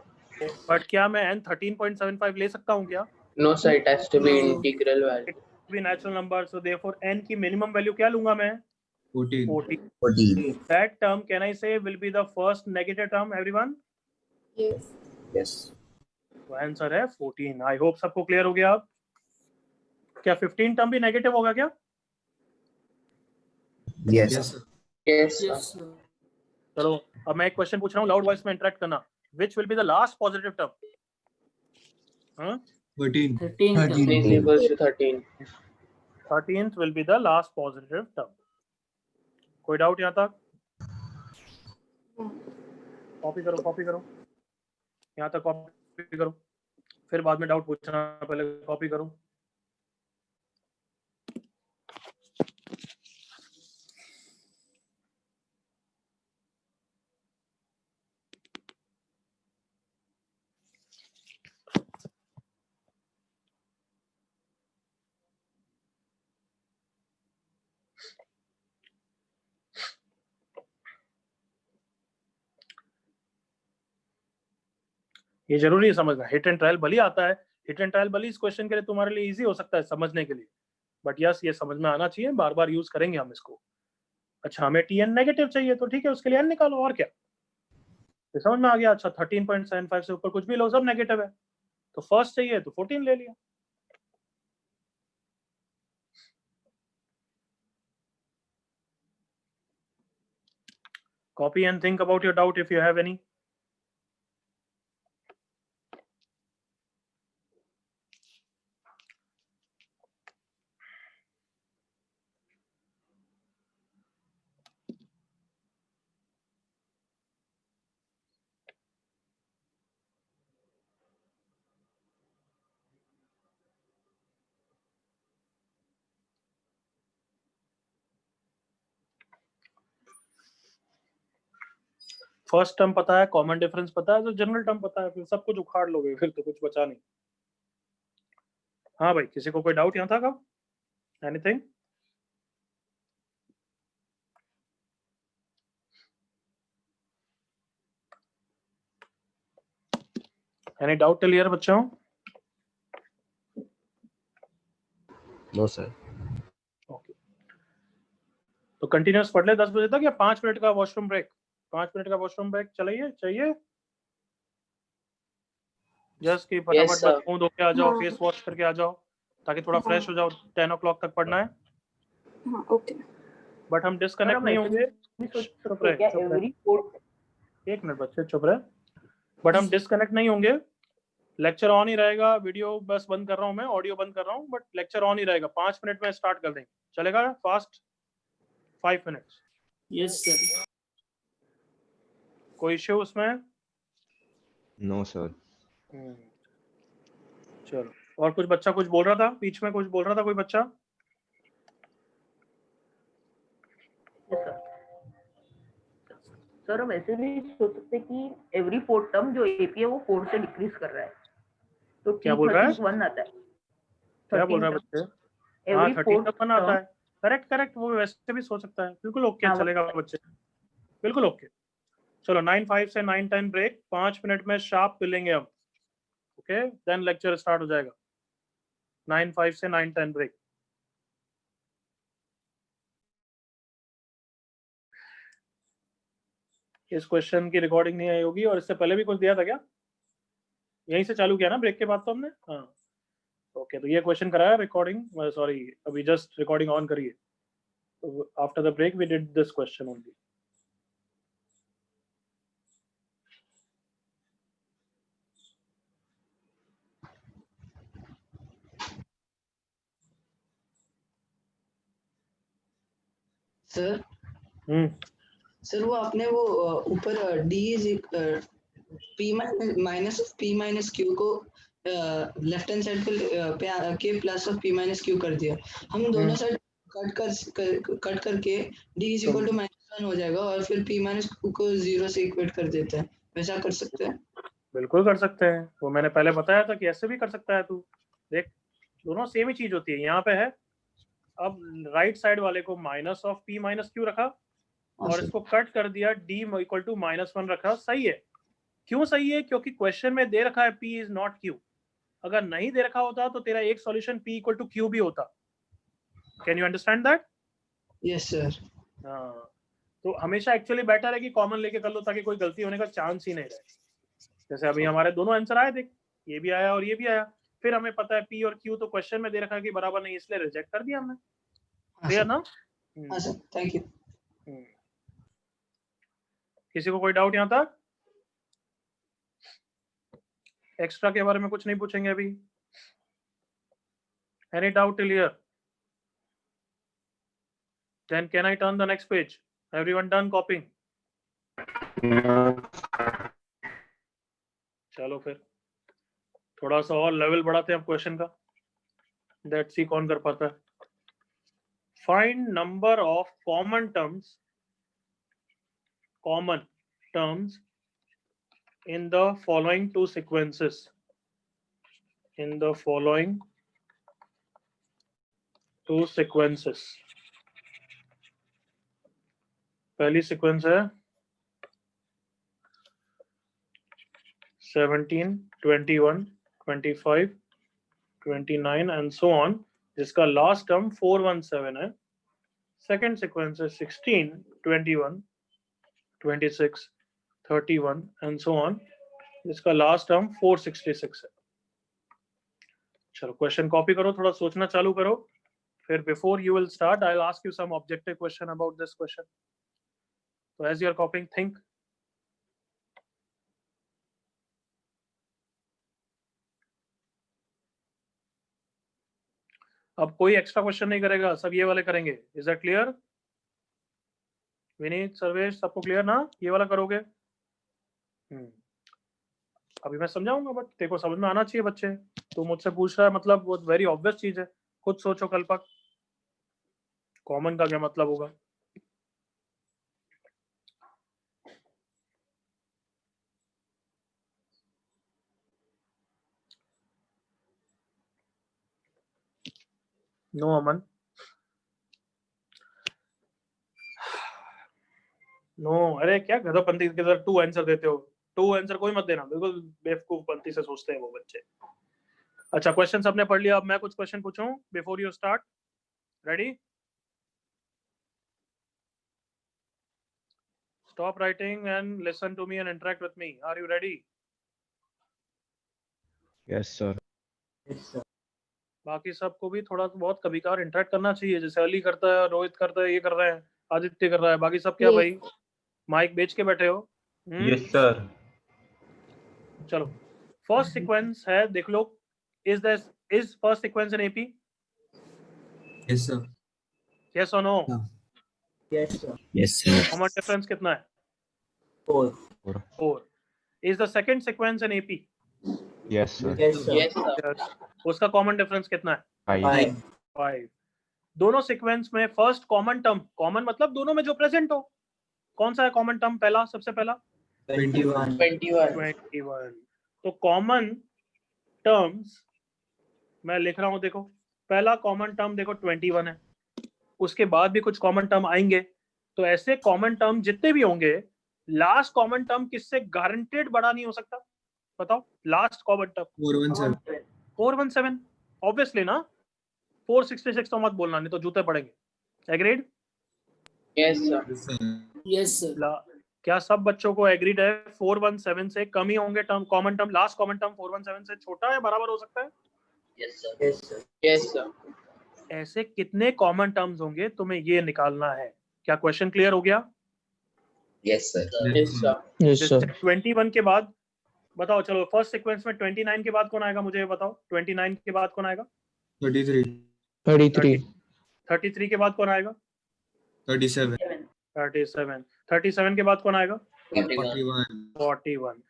बट क्या मैं n 13.75 ले सकता हूँ क्या? No, sir. It has to be No. integral value. भी natural number, so therefore n की मिनिमम वैल्यू क्या लूंगा मैं? 14. 14। 14। That term can I say will be the first negative term everyone? Yes. Yes। तो आंसर है 14। I hope सबको clear हो गया। अब क्या 15 टर्म भी नेगेटिव होगा क्या? Yes। Yes, sir. Yes, sir. Yes, sir. चलो अब मैं एक क्वेश्चन पूछ रहा हूँ, लाउड वॉइस में इंटरेक्ट करना। Which will be the last positive term? हाँ, 13. 13 term. 3 is equals to 13. 13th will be the last positive term। कोई डाउट यहाँ तक? कॉपी करो यहाँ तक कॉपी करो, फिर बाद में डाउट पूछना, पहले कॉपी करो। ये जरूरी है समझना, हिट एंड ट्रायल भली आता है। हिट एंड ट्रायल भली इस क्वेश्चन के लिए तुम्हारे लिए इजी हो सकता है समझने के लिए, बट यस ये समझ में आना चाहिए, बार बार यूज करेंगे हम इसको। अच्छा, हमें टी एन नेगेटिव चाहिए तो ठीक है, उसके लिए एन निकालो, और क्या। तो समझ में आ गया। अच्छा, 13.75 से ऊपर कुछ भी लो, सब नेगेटिव है, तो फर्स्ट चाहिए तो 14 ले लिया। Copy and think about your doubt if you have any. First term पता है, कॉमन डिफरेंस पता है, तो जनरल टर्म पता है, फिर सब कुछ उखाड़ लोगे, फिर तो कुछ बचा नहीं। हाँ भाई, किसी को कोई डाउट यहाँ था कब? Anything? Any doubt till here बच्चों? No, sir. ओके, तो कंटिन्यूअस पढ़ ले 10 बजे तक, या 5 मिनट का वॉशरूम ब्रेक? 5 मिनट का वॉशरूम ब्रेक चाहिए? जस्ट कि Yes, फटाफट sir. बस मुंह धो के आ जाओ, हाँ। फेस वॉश करके आ जाओ, ताकि थोड़ा हाँ। फ्रेश हो जाओ। 10 o'clock तक पढ़ना है, हाँ, ओके। बट हम डिस्कनेक्ट नहीं होंगे। चुप रहे। एक मिनट बच्चे, चुप रहे। बट हम डिस्कनेक्ट नहीं होंगे, लेक्चर ऑन ही रहेगा। वीडियो बस बंद कर रहा हूँ मैं, ऑडियो बंद कर रहा हूँ, बट लेक्चर ऑन ही रहेगा। 5 मिनट में स्टार्ट कर देंगे, चलेगा? Fast 5 minutes. Yes, sir. कोई इश्यू उसमें? No sir. चलो, और कुछ बच्चा कुछ बोल रहा था बीच में, कुछ बोल रहा था कोई बच्चा? सर हम ऐसे भी सोच सकते कि एवरी फोर्थ टर्म जो एपी है वो 4 से डिक्रीज कर रहा है, तो क्या बोल रहा है? 1 आता है। क्या बोल रहा है बच्चे? हाँ, 13 तक बना आता है। करेक्ट, वो वैसे भी सोच सकता है। बिल्कुल ओके, चलेगा बच्चे, बिल्कुल ओके। चलो 9:05 से 9:10 ब्रेक, 5 मिनट में शार्प मिलेंगे हम। ओके, देन लेक्चर स्टार्ट हो जाएगा। 9:05 से 9:10 ब्रेक। इस क्वेश्चन की रिकॉर्डिंग नहीं आई होगी, और इससे पहले भी कुछ दिया था क्या? यहीं से चालू किया ना ब्रेक के बाद तो हमने? हाँ ओके, तो ये क्वेश्चन कराया रिकॉर्डिंग, सॉरी अभी जस्ट रिकॉर्डिंग ऑन करिए। तो after the break we did this question only. Sir sir वो आपने वो ऊपर d is p minus of p minus q को लेफ्ट हैंड साइड पे k plus of p minus q कर दिया। हम दोनों साइड कट करके d इज इक्वल टू -1 हो जाएगा, और फिर p माइनस q को 0 से इक्वेट कर देते हैं। वैसा कर सकते हैं? बिल्कुल कर सकते हैं, वो मैंने पहले बताया था कि ऐसे भी कर सकता है तू। देख, दोनों सेम ही चीज होती है। यहाँ पे है, अब राइट साइड वाले को minus of p minus q रखा, और इसको कट कर दिया, d इक्वल टू -1 रखा। सही है। क्यों सही है? क्योंकि क्वेश्चन में दे रखा है p इज नॉट q। अगर नहीं दे रखा होता तो तेरा एक solution p equal to q भी होता। Can you understand that? Yes sir. हाँ, तो हमेशा एक्चुअली बेटर है कि कॉमन लेके कर लो, ताकि कोई गलती होने का चांस ही नहीं रहे। जैसे अभी हमारे दोनों आंसर आए, देख, ये भी आया और ये भी आया। फिर हमें पता है p और q तो क्वेश्चन में दे रखा है कि बराबर नहीं, इसलिए रिजेक्ट कर दिया हमने। क्लियर ना? हाँ सर, थैंक यू। किसी को कोई डाउट यहाँ तक? एक्स्ट्रा के बारे में कुछ नहीं पूछेंगे अभी। Any doubt till here? Then can I turn the next page? Everyone done copying? चलो फिर थोड़ा सा और लेवल बढ़ाते हैं अब क्वेश्चन का। Let's see कौन कर पाता है। Find number of common terms in the following two sequences. In the following two sequences. पहली सीक्वेंस है 17, 21, 25, 29 एंड सो ऑन, जिसका लास्ट टर्म 417 है। सेकेंड सीक्वेंस है 16, 21, 26, 31 एंड सो ऑन, जिसका लास्ट टर्म 466 है। चलो क्वेश्चन कॉपी करो, थोड़ा सोचना चालू करो, फिर before you will start I will ask you some objective question about this question. So as you are copying, think. अब कोई एक्स्ट्रा क्वेश्चन नहीं करेगा, सब ये वाले करेंगे। Is that clear? Vineet, Sarvesh, सबको क्लियर ना? ये वाला करोगे? अभी मैं समझाऊंगा, बट तेरे को समझ में आना चाहिए बच्चे। तू मुझसे पूछ रहा है, मतलब वो वेरी ऑब्वियस चीज है। खुद सोचो कल्पक, कॉमन का क्या मतलब होगा? नो अमन, नो। अरे क्या गधपंती की तरह 2 आंसर देते हो? टू आंसर कोई मत देना, बिल्कुल बेवकूफ बनती से सोचते हैं वो बच्चे। अच्छा, क्वेश्चन सबने पढ़ लिया, अब मैं कुछ क्वेश्चन पूछूं before you start. Ready? Stop writing and listen to me and interact with me. Are you ready? Yes, sir. बाकी सबको भी थोड़ा बहुत कभी कभार इंटरेक्ट करना चाहिए, जैसे अली करता है, रोहित करता है, ये कर रहे हैं, आदित्य कर रहा है, बाकी सब क्या Yes. भाई माइक बेच के बैठे हो? Yes sir. चलो, फर्स्ट सीक्वेंस है, देख लो। Is first sequence in AP? Yes, sir. Yes और no? Yes, sir. Yes, sir. Common difference कितना है? 4. 4. Is the second sequence in AP? Yes, sir. Yes, sir. Yes, sir. Yes. उसका common difference कितना है? 5. 5. दोनों सीक्वेंस में first common term, common मतलब दोनों में जो प्रेजेंट हो, कौन सा है कॉमन टर्म? पहला, सबसे पहला 21. 21। तो कॉमन टर्म्स मैं लिख रहा हूं, देखो पहला कॉमन टर्म देखो 21 है, उसके बाद भी कुछ कॉमन टर्म आएंगे, तो ऐसे कॉमन टर्म जितने भी होंगे, लास्ट कॉमन टर्म किससे गारंटेड बड़ा नहीं हो सकता? बताओ, लास्ट कॉमन टर्म 417. 417 ऑब्वियसली ना। 466 तो मत बोलना, नहीं तो जूते पड़ेंगे। Agreed? Yes, sir. Yes, sir. Yes, sir. क्या सब बच्चों को एग्रीड है 417 से कम ही होंगे term, common term, last common term 417 से छोटा है, बराबर हो सकता है? Yes, sir. Yes, sir. Yes, sir. ऐसे कितने कॉमन टर्म्स होंगे तुम्हें ये निकालना है। क्या क्वेश्चन क्लियर हो गया? Yes sir. Yes, sir. Yes, sir. 21 के बाद बताओ, चलो फर्स्ट सीक्वेंस में 29 के बाद कौन आएगा, मुझे ये बताओ। 29 के बाद कौन आएगा? 33. 33. 33 के बाद कौन आएगा? 37. 37. 37 के बाद कौन आएगा? 41. 41.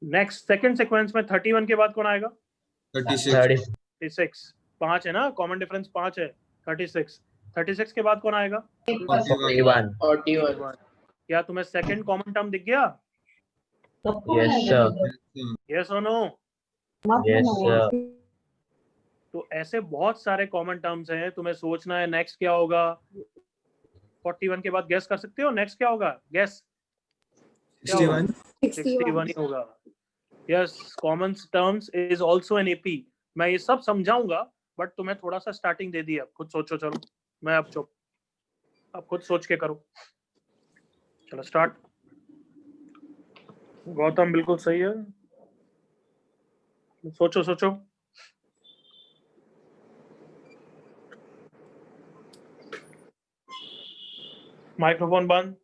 नेक्स्ट सेकंड सीक्वेंस में 31 के बाद कौन आएगा? 36. 36. 5 है ना, कॉमन डिफरेंस 5 है। 36. 36 के बाद कौन आएगा? 41. 41. क्या तुम्हें सेकंड कॉमन टर्म दिख गया? Yes, sir. यस और नो? Yes, sir. तो ऐसे बहुत सारे कॉमन टर्म्स हैं, तुम्हें सोचना है नेक्स्ट क्या होगा। 41 के बाद गेस कर सकते हो नेक्स्ट क्या होगा? गेस। 61. 61 ही होगा। Yes, common terms is also an AP. मैं ये सब समझाऊंगा, बट तुम्हें थोड़ा सा स्टार्टिंग दे दी है, खुद सोचो। चलो मैं अब चुप, अब खुद सोच के करो। चलो स्टार्ट। गौतम बिल्कुल सही है, सोचो सोचो। माइक्रोफोन बंद।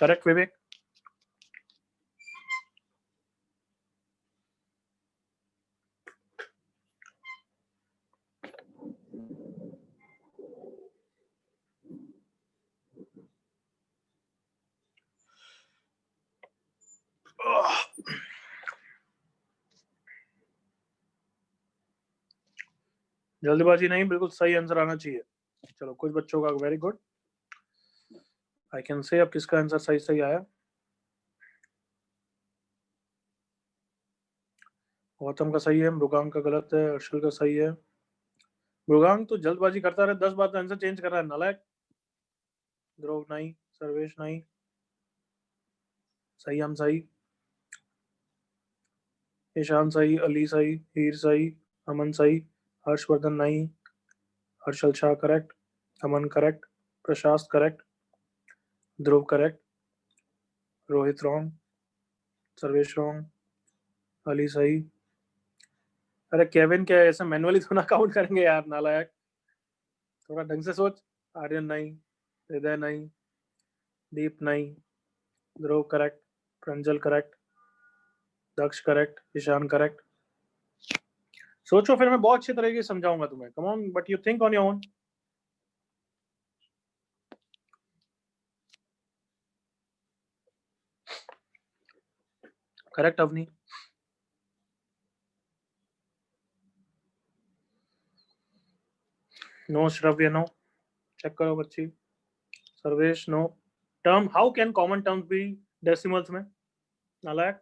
करेक्ट विवेक। जल्दबाजी नहीं, बिल्कुल सही आंसर आना चाहिए। चलो कुछ बच्चों का very good, I can say अब किसका आंसर सही सही आया। गौतम का सही है, मृगांक का गलत है, अर्शल का सही है। मृगांक तो जल्दबाजी करता रहे, 10 बार आंसर चेंज कर रहा है, नालायक। ध्रुव नहीं, सर्वेश नहीं, सही हम सही, ईशान सही, अली सही, हीर सही, अमन सही, हर्षवर्धन नहीं, Harshal Shah correct, Aman correct, Prashast correct, Dhruv correct, Rohit wrong, Sarvesh wrong, Ali सही। अरे केविन क्या ऐसे मैनुअली थोड़ा काउंट करेंगे यार, नालायक। थोड़ा ढंग से सोच। आर्यन नहीं, हृदय नहीं, दीप नहीं, Dhruv correct, Pranjal correct, Daksh correct, Ishan correct. सोचो, फिर मैं बहुत अच्छी तरीके से समझाऊंगा तुम्हें। Come on, but you think on your own. Correct Avni? No Shravya no, check करो बच्ची। Sarvesh no. Term, how can common terms be decimals में? नालायक।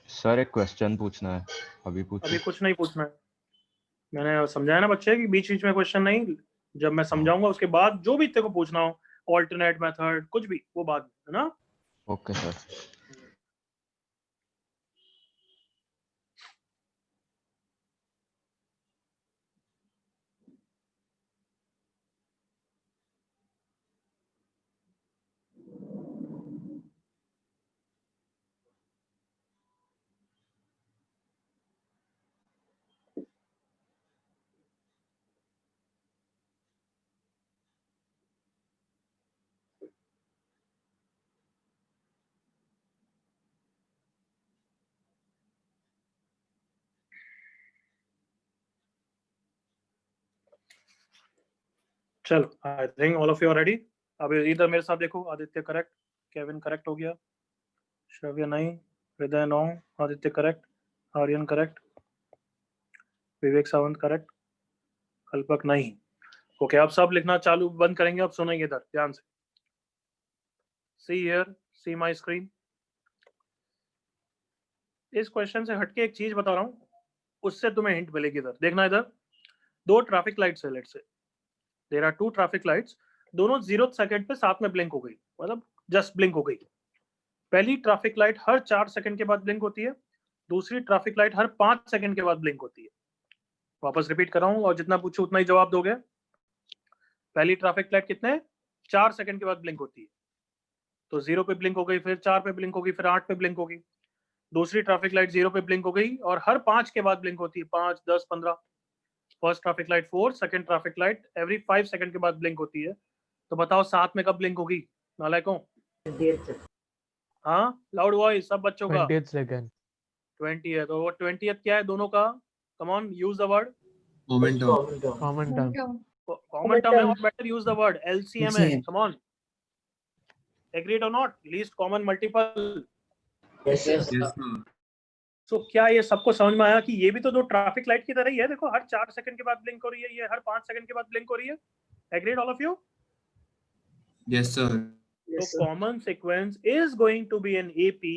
सर एक क्वेश्चन पूछना है, अभी अभी पूछो। कुछ नहीं पूछना है, मैंने समझाया ना बच्चे कि बीच बीच में क्वेश्चन नहीं, जब मैं समझाऊंगा उसके बाद जो भी तेरे को पूछना हो, ऑल्टरनेट मेथड कुछ भी, वो बाद में, है ना। Okay sir. चलो, I think all of you are ready. अब इधर मेरे साथ देखो, आदित्य करेक्ट, केविन करेक्ट हो गया, श्रव्य नहीं, Hriday no, Aditya correct, Aryan correct, Vivek Sawant correct, Kalpak नहीं। ओके, अब सब लिखना चालू बंद करेंगे, अब सुनेंगे इधर ध्यान से। See here, see my screen. इस क्वेश्चन से हटके एक चीज बता रहा हूँ, उससे तुम्हें हिंट मिलेगी। इधर देखना, इधर दो ट्रैफिक लाइट्स है, let's say there are two traffic lights, दोनों 0 सेकंड पे साथ में ब्लिंक हो गई, मतलब जस्ट ब्लिंक हो गई। पहली ट्रैफिक लाइट हर 4 सेकंड के बाद ब्लिंक होती है, दूसरी ट्रैफिक लाइट हर 5 सेकंड के बाद ब्लिंक होती है। वापस रिपीट कर रहा हूँ, और जितना पूछो उतना ही जवाब दोगे। पहली ट्रैफिक लाइट कितने 4 सेकंड के बाद ब्लिंक होती है, तो 0 पे ब्लिंक हो गई, फिर 4 पे ब्लिंक होगी, फिर 8 पे ब्लिंक होगी। दूसरी ट्रैफिक लाइट 0 पे ब्लिंक हो गई और हर 5 के बाद ब्लिंक होती है, 5, 10, 15। First traffic light 4, second traffic light every 5 second के बाद ब्लिंक होती है। तो बताओ साथ में कब ब्लिंक होगी नालायकों? हाँ, लाउड वॉइस सब बच्चों का। 20th second. 20 है, तो वो 20th क्या है दोनों का? Come on, use the word. Momentum. Common term. Common term है, और better use the word LCM है। कम ऑन, एग्रीड और not? Least common multiple. Yes, sir. तो क्या ये सबको समझ में आया कि ये भी तो दो ट्रैफिक लाइट की तरह ही है? देखो, हर 4 सेकंड के बाद ब्लिंक हो रही है, ये हर 5 सेकंड के बाद ब्लिंक हो रही है। Agreed all of you? Yes, sir. So common sequence is going to be an AP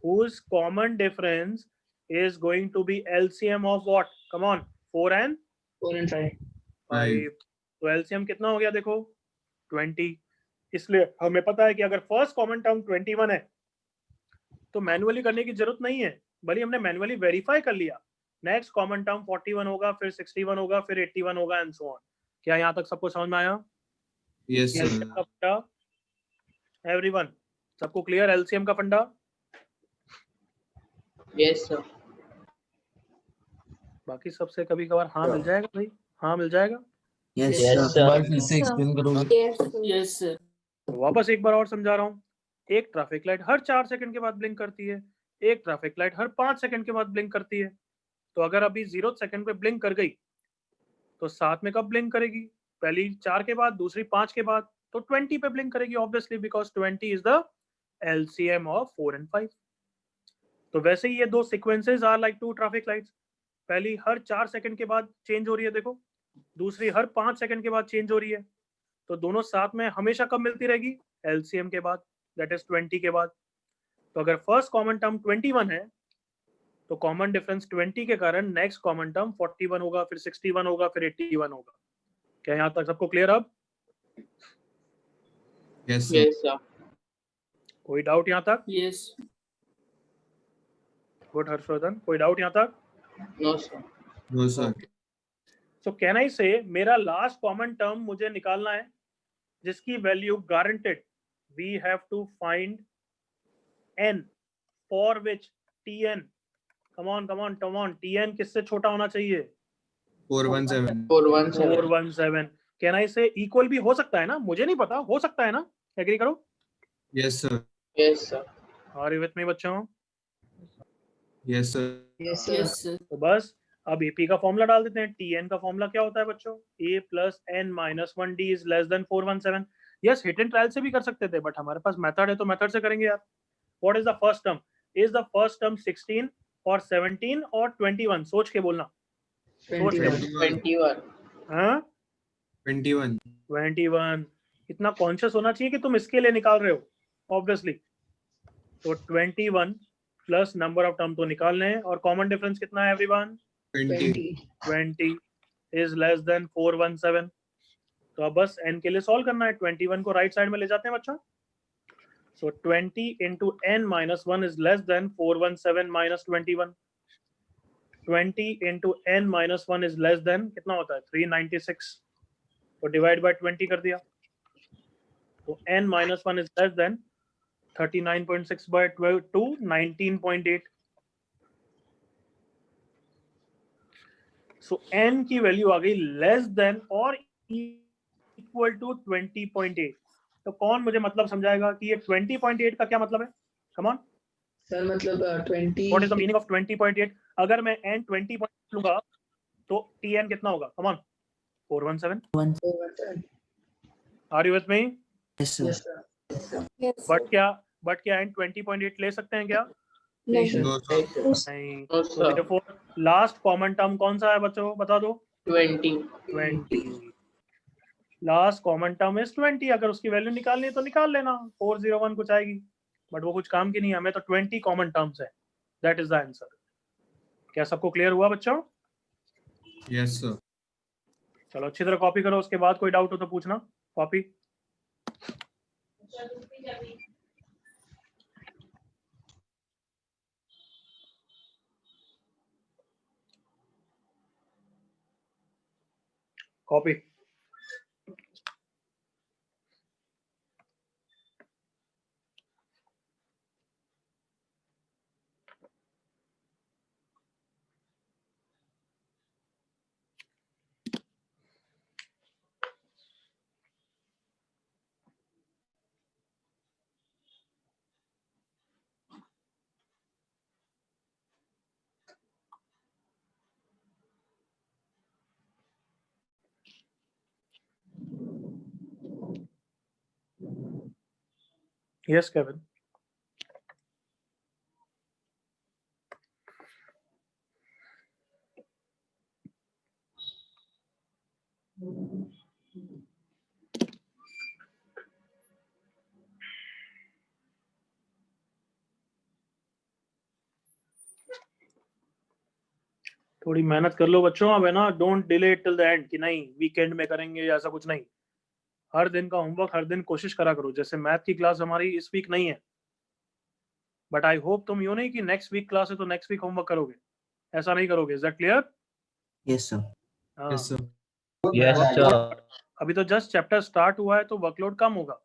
whose common difference is going to be LCM of what? Come on, 4 and 5. 5. तो LCM कितना हो गया देखो? 20। इसलिए हमें पता है कि अगर फर्स्ट कॉमन टर्म 21 है तो मैन्युअली करने की जरूरत नहीं है, भले हमने मैन्युअली वेरीफाई कर लिया। नेक्स्ट कॉमन टर्म 41 होगा, फिर 61 होगा, फिर 81 होगा एंड सो ऑन। क्या यहाँ तक सबको समझ में आया? Yes, sir. एवरीवन, सबको क्लियर एलसीएम का फंडा? Yes, sir. बाकी सबसे कभी कभार हाँ मिल जाएगा भाई, हाँ मिल जाएगा। Yes, फिर से explain करोगे? Yes, sir. वापस एक बार और समझा रहा हूँ। एक ट्रैफिक लाइट हर 4 सेकंड के बाद ब्लिंक करती है, एक ट्रैफिक लाइट हर 5 सेकंड के बाद ब्लिंक करती है। तो अगर अभी 0 सेकंड पे ब्लिंक कर गई तो साथ में कब ब्लिंक करेगी? पहली 4 के बाद, दूसरी 5 के बाद, तो 20 पे ब्लिंक करेगी obviously, because 20 is the LCM of 4 and 5। तो वैसे ही ये दो sequences are like two traffic lights. पहली हर 4 सेकंड के बाद चेंज हो रही है देखो, दूसरी हर 5 सेकंड के बाद चेंज हो रही है। तो दोनों साथ में हमेशा कब मिलती रहेगी? एलसीएम के बाद, दैट इज 20 के बाद। तो अगर फर्स्ट कॉमन टर्म 21 है तो कॉमन डिफरेंस 20 के कारण नेक्स्ट कॉमन टर्म 41 होगा, फिर 61 होगा, फिर 81 होगा। क्या यहाँ तक सबको क्लियर? अब Yes, sir. Yes, sir. कोई डाउट यहाँ तक? Yes. गुड हर्षवर्धन, कोई डाउट यहाँ तक? No, sir. No, sir. So can I say मेरा लास्ट कॉमन टर्म मुझे निकालना है जिसकी value guaranteed we have to find n for which tn, come on tn किससे छोटा होना चाहिए? 417. 417. 417। कैन आई से इक्वल भी हो सकता है ना? मुझे नहीं पता, हो सकता है ना? एग्री करो? Yes, sir. Yes, sir. Are you with me बच्चों? Yes, sir. Yes, sir. Yes, sir. तो बस अब AP का फॉर्मूला डाल देते हैं। TN का फॉर्मूला क्या होता है बच्चों? A plus N minus 1D is less than 417। Yes, hit and trial से भी कर सकते थे, बट हमारे पास मेथड है तो मेथड से करेंगे यार। What is the first term? Is the first term 16 और 17 और 21? सोच के बोलना, सोच के 21. हाँ 21. 21। इतना कॉन्शियस होना चाहिए कि तुम इसके लिए निकाल रहे हो ऑब्वियसली। तो 21 प्लस नंबर ऑफ टर्म तो निकालने हैं, और कॉमन डिफरेंस कितना है एवरीवन? 20 is less than 417। तो अब बस n के लिए सॉल्व करना है। 21 को राइट साइड में ले जाते हैं बच्चों। सो 20 into n minus 1 is less than 417 minus 21. 20 into n minus 1 is less than कितना होता है? 396। तो डिवाइड बाय 20 कर दिया, तो n minus 1 is less than 39.6 by 12 to 19.8। So n की वैल्यू आ गई लेस देन और इक्वल टू 20.8। तो कौन मुझे मतलब समझाएगा कि ये 20.8 का क्या मतलब है? कम ऑन सर मतलब 20 what is the meaning of 20.8? अगर मैं n 20 लूंगा तो tn कितना होगा? Come on 417। Are you with me? Yes, sir. Yes, but क्या n 20.8 ले सकते हैं क्या? नहीं No, sir. नहीं। No, तो sir. देखो लास्ट कॉमन टर्म कौन सा है बच्चों, बता दो? 20. 20। Last common term is 20। अगर उसकी वैल्यू निकालनी है तो निकाल लेना, 401 कुछ आएगी, बट वो कुछ काम की नहीं है, हमें तो 20 कॉमन टर्म्स है। That is the answer. क्या सबको क्लियर हुआ बच्चों? Yes, sir. चलो अच्छी तरह कॉपी करो, उसके बाद कोई डाउट हो तो पूछना। Copy copy. Yes Kevin. थोड़ी मेहनत कर लो बच्चों, अब है ना, don't delay till the end कि नहीं वीकेंड में करेंगे या ऐसा कुछ नहीं। हर दिन का होमवर्क हर दिन कोशिश करा करो। जैसे मैथ की क्लास हमारी इस वीक नहीं है, बट आई होप तुम यूं नहीं कि नेक्स्ट वीक क्लास है तो नेक्स्ट वीक होमवर्क करोगे, ऐसा नहीं करोगे। Is that clear? Yes, sir. Yes, sir. अभी तो जस्ट चैप्टर स्टार्ट हुआ है तो वर्कलोड कम होगा,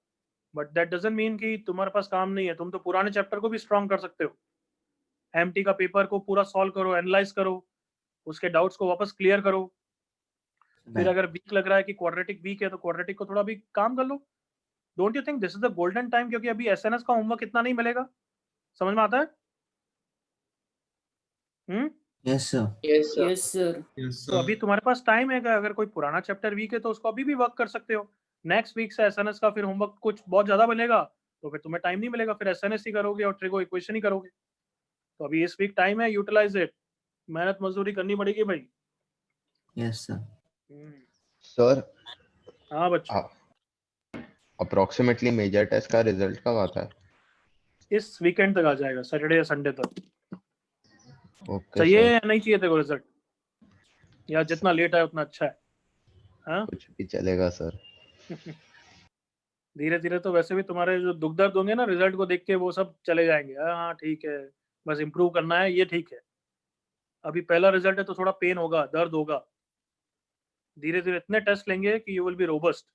बट दैट डजंट मीन कि तुम्हारे पास काम नहीं है। तुम तो पुराने चैप्टर को भी स्ट्रॉन्ग कर सकते हो। एमटी का पेपर को पूरा सॉल्व करो, एनालाइज करो, उसके डाउट्स को वापस क्लियर करो। फिर अगर वीक लग रहा है कि क्वाड्रेटिक वीक है तो क्वाड्रेटिक को थोड़ा भी काम कर लो। Don't you think this is the golden time? क्योंकि अभी एसएनएस का होमवर्क इतना नहीं मिलेगा। समझ में आता है? Yes, sir. Yes, sir. Yes, sir. Yes, तो अभी sir. तुम्हारे पास टाइम है। अगर कोई पुराना चैप्टर वीक है तो उसको अभी भी वर्क कर सकते हो। नेक्स्ट वीक से एसएनएस का फिर होमवर्क कुछ बहुत ज्यादा बनेगा तो फिर तुम्हें टाइम नहीं मिलेगा, फिर एसएनएस ही करोगे और ट्रिगो इक्वेशन ही करोगे। तो अभी इस वीक टाइम है, यूटिलाइज इट। मेहनत मजदूरी करनी पड़ेगी भाई। Yes, sir. सर हाँ बच्चों, अप्रोक्सीमेटली मेजर टेस्ट का रिजल्ट कब आता है? इस वीकेंड तक आ जाएगा, सैटरडे या संडे तक। ओके चाहिए सर, या नहीं चाहिए तेरे को रिजल्ट? या जितना लेट है उतना अच्छा है? हाँ कुछ भी चलेगा सर। धीरे धीरे तो वैसे भी तुम्हारे जो दुख दर्द होंगे ना रिजल्ट को देख के वो सब चले जाएंगे। हाँ ठीक है, बस इम्प्रूव करना है, ये ठीक है। अभी पहला रिजल्ट है तो थोड़ा पेन होगा, दर्द होगा। धीरे धीरे इतने टेस्ट लेंगे कि यू विल बी रोबस्ट।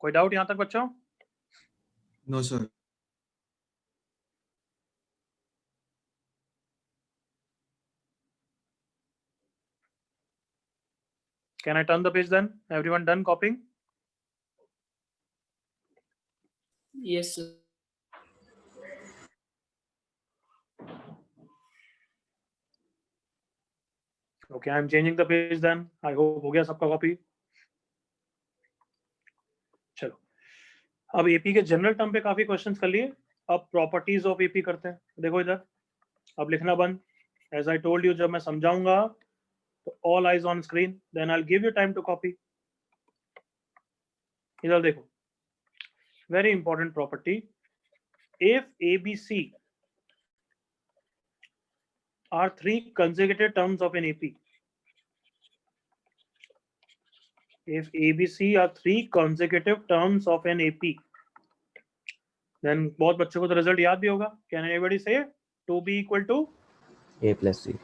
कोई डाउट यहाँ तक बच्चों? No, sir. Can I turn the page then? Everyone done copying? Yes, sir. Okay, I'm changing the page then. I hope हो गया सबका कॉपी। चलो, अब एपी के जनरल टर्म पे काफी क्वेश्चंस कर लिए। अब प्रॉपर्टीज ऑफ एपी करते हैं। देखो इधर, अब लिखना बंद। एज आई टोल्ड यू, जब मैं समझाऊंगा तो all eyes on screen, then I will give you time to copy. इधर देखो, very important property, if ABC are three consecutive terms of an AP. If ABC are three consecutive terms of an AP, then बहुत बच्चों को तो result याद भी होगा. Can anybody say 2B equal to A plus C.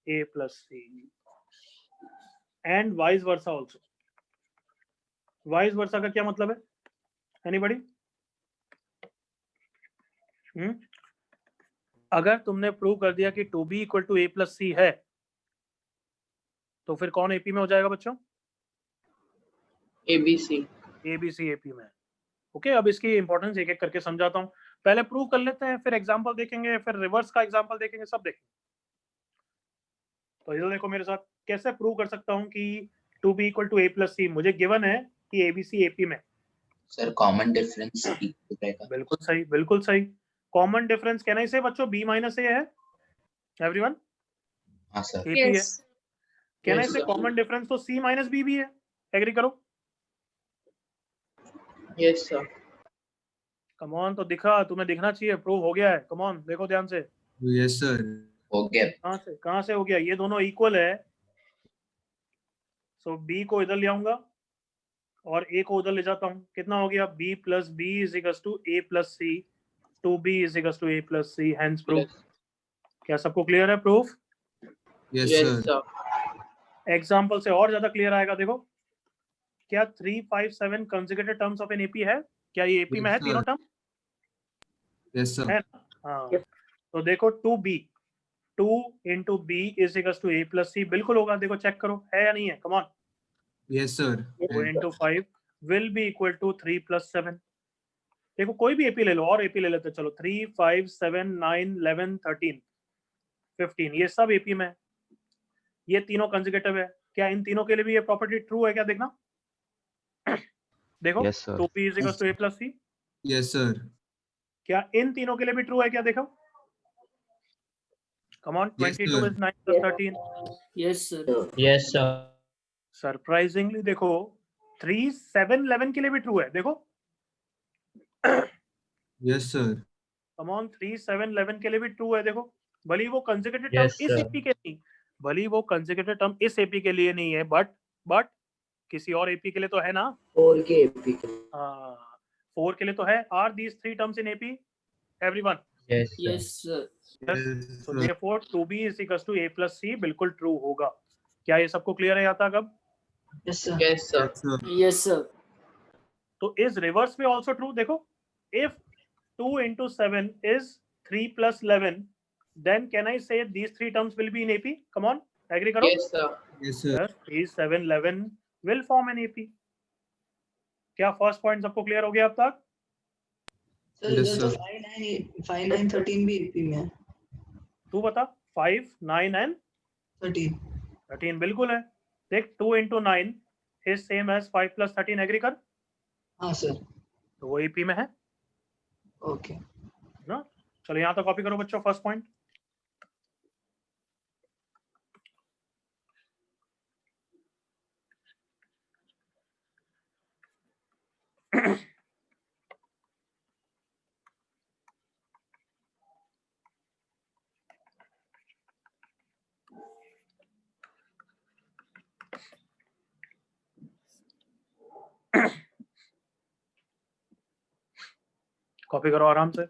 A plus C, and vice versa also. Vice versa का क्या मतलब है? Anybody? अगर तुमने प्रूव कर दिया कि 2B equal to A plus C है, तो फिर कौन AP में हो जाएगा बच्चों? ABC. ABC AP में. ओके, अब इसकी इंपॉर्टेंस एक एक करके समझाता हूँ. पहले प्रूव कर लेते हैं, फिर एग्जांपल देखेंगे, फिर रिवर्स का एग्जांपल देखेंगे, सब देखेंगे. तो इधर देखो मेरे साथ, कैसे प्रूव कर सकता हूँ कि 2B equal to A plus C. मुझे गिवन है कि ABC AP में. सर कॉमन डिफरेंस रहेगा. बिल्कुल सही, बिल्कुल सही. कॉमन डिफरेंस कैन आई से बच्चों B minus A है? एवरीवन? हाँ सर. AP है. Yes. कैन आई Yes, से sir. कॉमन डिफरेंस तो C minus B भी है. एग्री करो. Yes, sir. कम ऑन, तो दिखा, तुम्हें दिखना चाहिए. प्रूव हो गया है. कम ऑन, देखो ध्यान से. Yes, sir. हो गया. कहाँ से हो गया? ये दोनों इक्वल है. सो B को इधर ले आऊंगा और A को उधर ले जाता हूँ. कितना हो गया? B plus B is equals to A plus C. 2B is equals to A plus C. Hence proof. Yes. क्या सबको क्लियर है proof? Yes, Yes, sir. sir. Example से और ज्यादा क्लियर आएगा. देखो, क्या 3, 5, 7 consecutive terms of an AP है? क्या ये एपी में है Yes, तीनों sir. टर्म? Yes, sir. है ना? हाँ. तो देखो 2B, 2 into B is equals to A plus C. बिल्कुल होगा. देखो चेक करो, है या नहीं है? कम on. Yes, sir. 2 into 5 will be equal to 3 plus 7. देखो कोई भी एपी ले लो, और एपी ले लेते. चलो 3, 5, 7, 9, 11, 13, 15, ये सब एपी में है. ये तीनों कंसेक्यूटिव है. क्या इन तीनों के लिए भी ये प्रॉपर्टी ट्रू है? क्या देखना. देखो Yes, sir. 2P is equals to A plus C. Yes, sir. क्या इन तीनों के लिए भी ट्रू है? क्या देखो. कम on. Yes, 22 sir. is 9 plus 13. Yes, sir. Yes, sir. Surprisingly देखो 3, 7, 11 के लिए भी ट्रू है. देखो Yes, sir. Come on. 3, 7, 11 के लिए भी ट्रू है. देखो, भले ही वो कंसेक्यूटिव टर्म Yes, इस sir. एपी के नहीं, भले ही वो कंसेक्यूटिव टर्म इस एपी के लिए नहीं है, बट किसी और एपी के लिए तो है ना. 4 के AP. हाँ, 4 के लिए तो है. Are these 3 terms in AP? Everyone? Yes, sir. Yes, sir. Yes. Yes, So sir. therefore 2B is equals to A plus C बिल्कुल ट्रू होगा. क्या ये सबको क्लियर है यहाँ तक? अब Yes, sir. Yes, sir. Yes, sir. Yes, sir. तो इस रिवर्स में ऑल्सो ट्रू. देखो, if 2 into 7 is 3 plus 11, then can I say these 3 terms will be in AP? Come on, agree करो. Yes, sir. Yes, sir. Yes, 3, 7, 11 will form an AP. क्या first point सबको clear हो गया अब तक? Sir Yes, इधर तो sir. 5, 9, 13 भी एपी में है. तू बता. 5, 9 and 13. 13 बिल्कुल है. देख, 2 into 9 is same as 5 plus 13. Agree कर. हाँ सर. तो वो AP में है ओके. ना. चलो यहाँ तो कॉपी करो बच्चों फर्स्ट पॉइंट. कॉपी करो आराम से.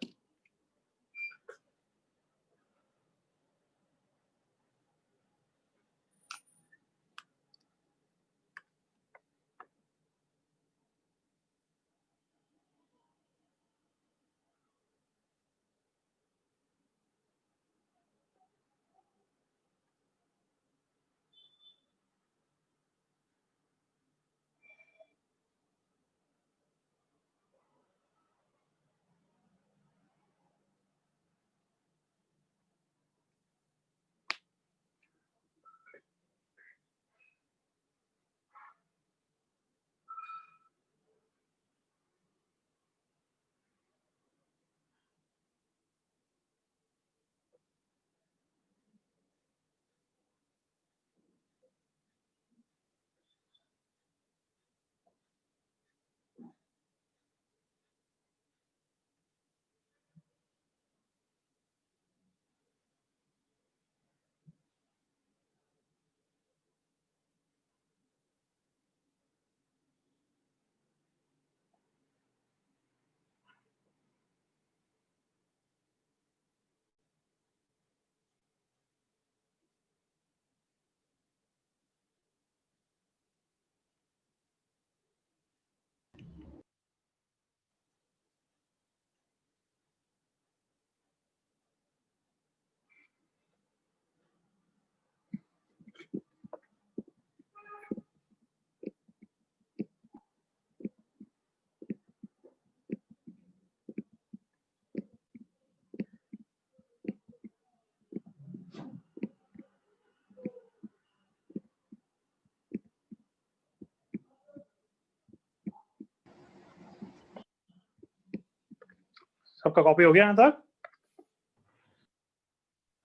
सबका कॉपी हो गया यहाँ तक?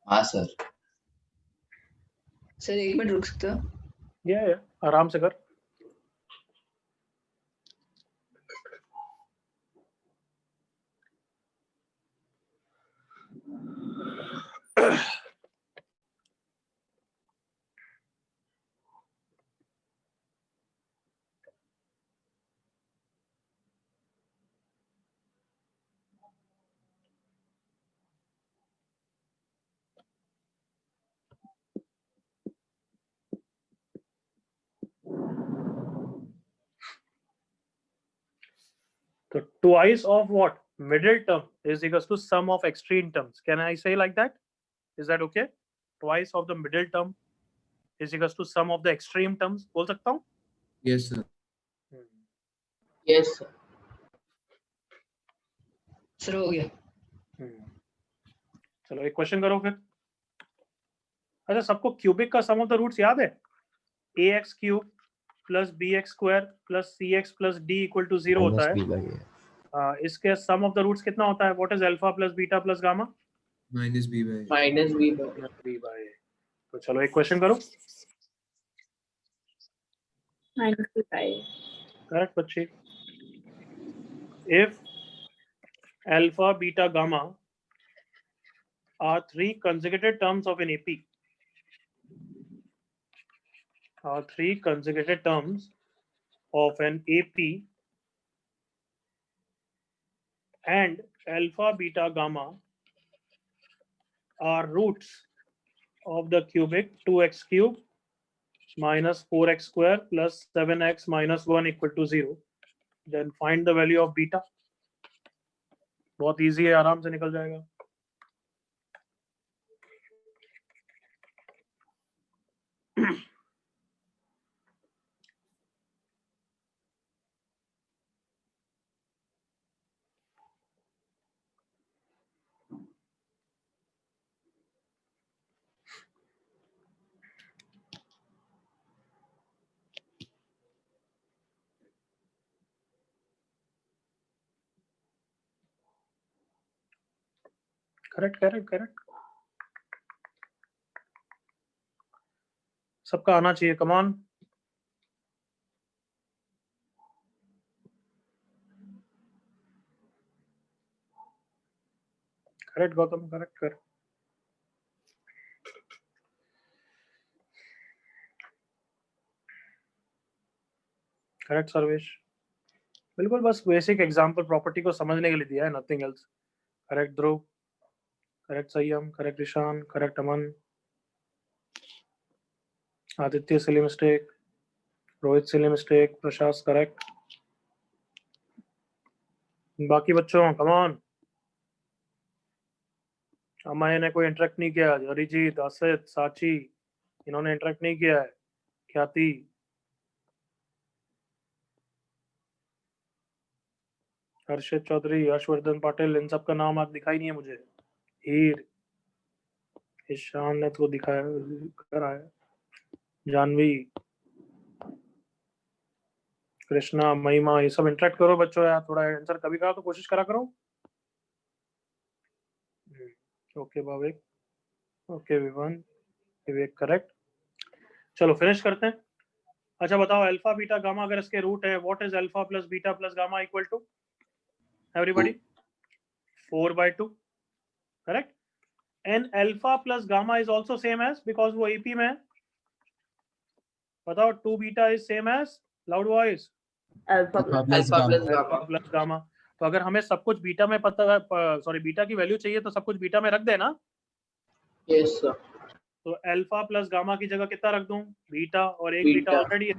हाँ सर। सर 1 मिनट रुक सकते हो? या आराम से कर। So twice of what? Middle term is equals to sum of extreme terms. Can I say like that? Is that okay? Twice of the middle term is equals to sum of the extreme terms. बोल सकता हूँ? Yes, sir. Yes, sir. Sir हो गया। चलो एक question करो फिर। अच्छा, सबको क्यूबिक का सम ऑफ द रूट्स याद है? ax cube plus bx square plus cx plus d equal to 0 होता minus है। b by a. इसके सम ऑफ द रूट्स कितना होता है? What is alpha plus beta plus gamma? Minus b by. Minus b by. b by a। तो चलो एक question करो। minus b by a. Correct बच्चे। If alpha, beta, gamma are 3 consecutive terms of an AP, and alpha, beta, gamma are roots of the cubic 2x cube minus 4x square plus 7x minus 1 equal to 0, then find the value of beta। बहुत easy है, आराम से निकल जाएगा। Correct. सबका आना चाहिए, come on. Correct Gautam, correct कर। करेक्ट सर्वेश। बिल्कुल, बस बेसिक एग्जांपल प्रॉपर्टी को समझने के लिए दिया है, nothing else. Correct Dhruv, correct Sanyam, correct Ishan, correct Aman, Aditya silly mistake, Rohit silly mistake, Prashant correct. बाकी बच्चों कम ऑन। अमाय ने कोई इंटरेक्ट नहीं किया। अरिजीत, असित, साची, इन्होंने इंटरेक्ट नहीं किया है। ख्याति, हर्षित चौधरी, हर्षवर्धन पाटिल, इन सब का नाम आज दिखाई नहीं है मुझे। हीर, ईशान ने तो दिखाया कराया। जानवी, कृष्णा, महिमा, ये सब इंटरेक्ट करो बच्चों यार, थोड़ा आंसर कभी करा तो कोशिश करा करो। ओके भाविक, ओके विवान, विवेक करेक्ट। चलो फिनिश करते हैं। अच्छा बताओ, अल्फा बीटा गामा अगर इसके रूट है, what is alpha plus beta plus gamma equal to? Everybody 4/2, correct. And alpha plus gamma is also same as, because वो एपी में है। बताओ 2 beta is same as, loud voice, Alpha plus gamma. तो अगर हमें सब कुछ बीटा में पता, सॉरी बीटा की वैल्यू चाहिए तो सब कुछ बीटा में रख देना। Yes, sir. तो अल्फा प्लस गामा की जगह कितना रख दूं? बीटा, और एक बीटा। बीटा ऑलरेडी है।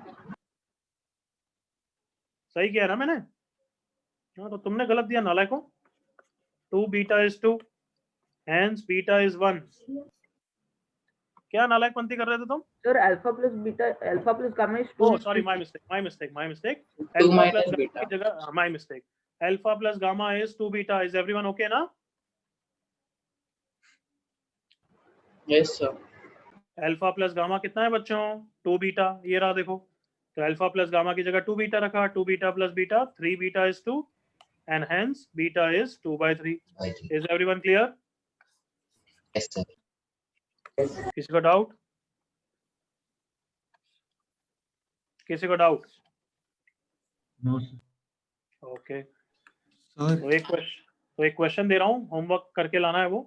सही किया ना मैंने? हाँ, तो तुमने गलत दिया नालायकों। 2 beta is 2, hence beta is 1। क्या नालायकपंती कर रहे थे तुम? Sir, alpha plus beta, alpha plus gamma is 2. Oh, sorry, my mistake. 2 Alpha minus plus gamma beta. की जगह, my mistake. Alpha plus gamma is 2 beta. Is everyone okay ना? Yes, sir. Alpha plus gamma कितना है बच्चों? 2 beta. ये रहा देखो, तो अल्फा प्लस गामा की जगह 2 बीटा रखा। 2 beta plus beta, 3 beta is 2, and hence beta is 2/3. by 3. Is everyone clear? Yes, sir. किसी का डाउट? किसी का डाउट? No, okay sir. तो एक क्वेश्चन दे रहा हूँ, होमवर्क करके लाना है। वो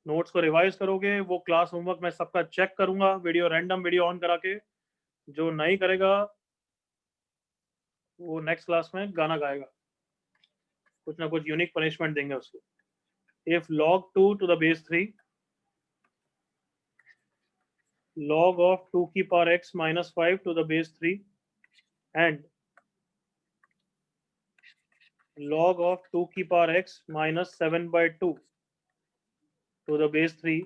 नोट्स को रिवाइज करोगे, वो क्लास होमवर्क मैं सबका चेक करूंगा, वीडियो रैंडम वीडियो ऑन करा के। जो नहीं करेगा वो नेक्स्ट क्लास में गाना गाएगा, कुछ ना कुछ यूनिक पनिशमेंट देंगे उसको। If log 2 to the base 3 log of 2 की power x minus 5 to the base 3 and log of 2 की power x minus 7/2 to the base 3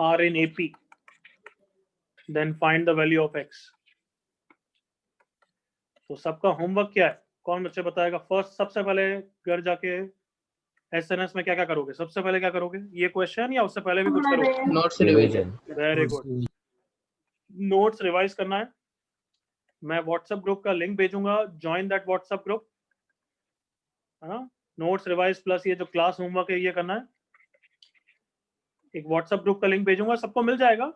are in AP, then find the value of x. तो सबका homework क्या है, कौन बच्चे बताएगा? First सबसे पहले घर जाके एसएनएस में क्या क्या करोगे? सबसे पहले क्या करोगे? ये क्वेश्चन या उससे पहले भी कुछ करोगे? Notes revision. Very good, notes revise करना है। मैं व्हाट्सएप ग्रुप का लिंक भेजूंगा, ज्वाइन दैट व्हाट्सएप ग्रुप, है ना। नोट्स रिवाइज प्लस ये जो क्लास होमवर्क है ये करना है। एक व्हाट्सएप ग्रुप का लिंक भेजूंगा, सबको मिल जाएगा।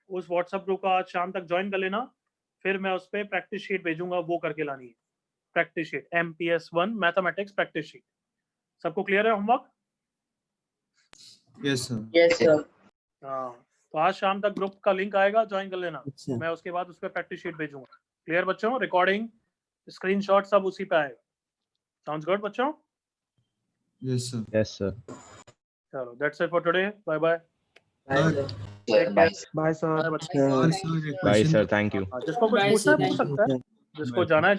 उस व्हाट्सएप ग्रुप का आज शाम तक ज्वाइन कर लेना, फिर मैं उस पर प्रैक्टिस शीट भेजूंगा, वो करके लानी है। Practice sheet MPS 1 mathematics practice sheet. सबको क्लियर है homework? Yes, sir. Yes, sir. हाँ, तो आज शाम तक ग्रुप का लिंक आएगा, ज्वाइन कर लेना। मैं उसके बाद उस पर प्रैक्टिस शीट भेजूंगा। क्लियर बच्चों? रिकॉर्डिंग, स्क्रीनशॉट सब उसी पे आएगा। साउंड्स गुड बच्चों? Yes, sir. Yes, sir. चलो, that's it for today. Bye bye. Sir, Take bye. care. Bye sir. Bye बच्चों। Sir, एक Bye, question sir. Thank you. जिसको कुछ Bye, पूछना है sir. पूछ सकता है, जिसको जाना है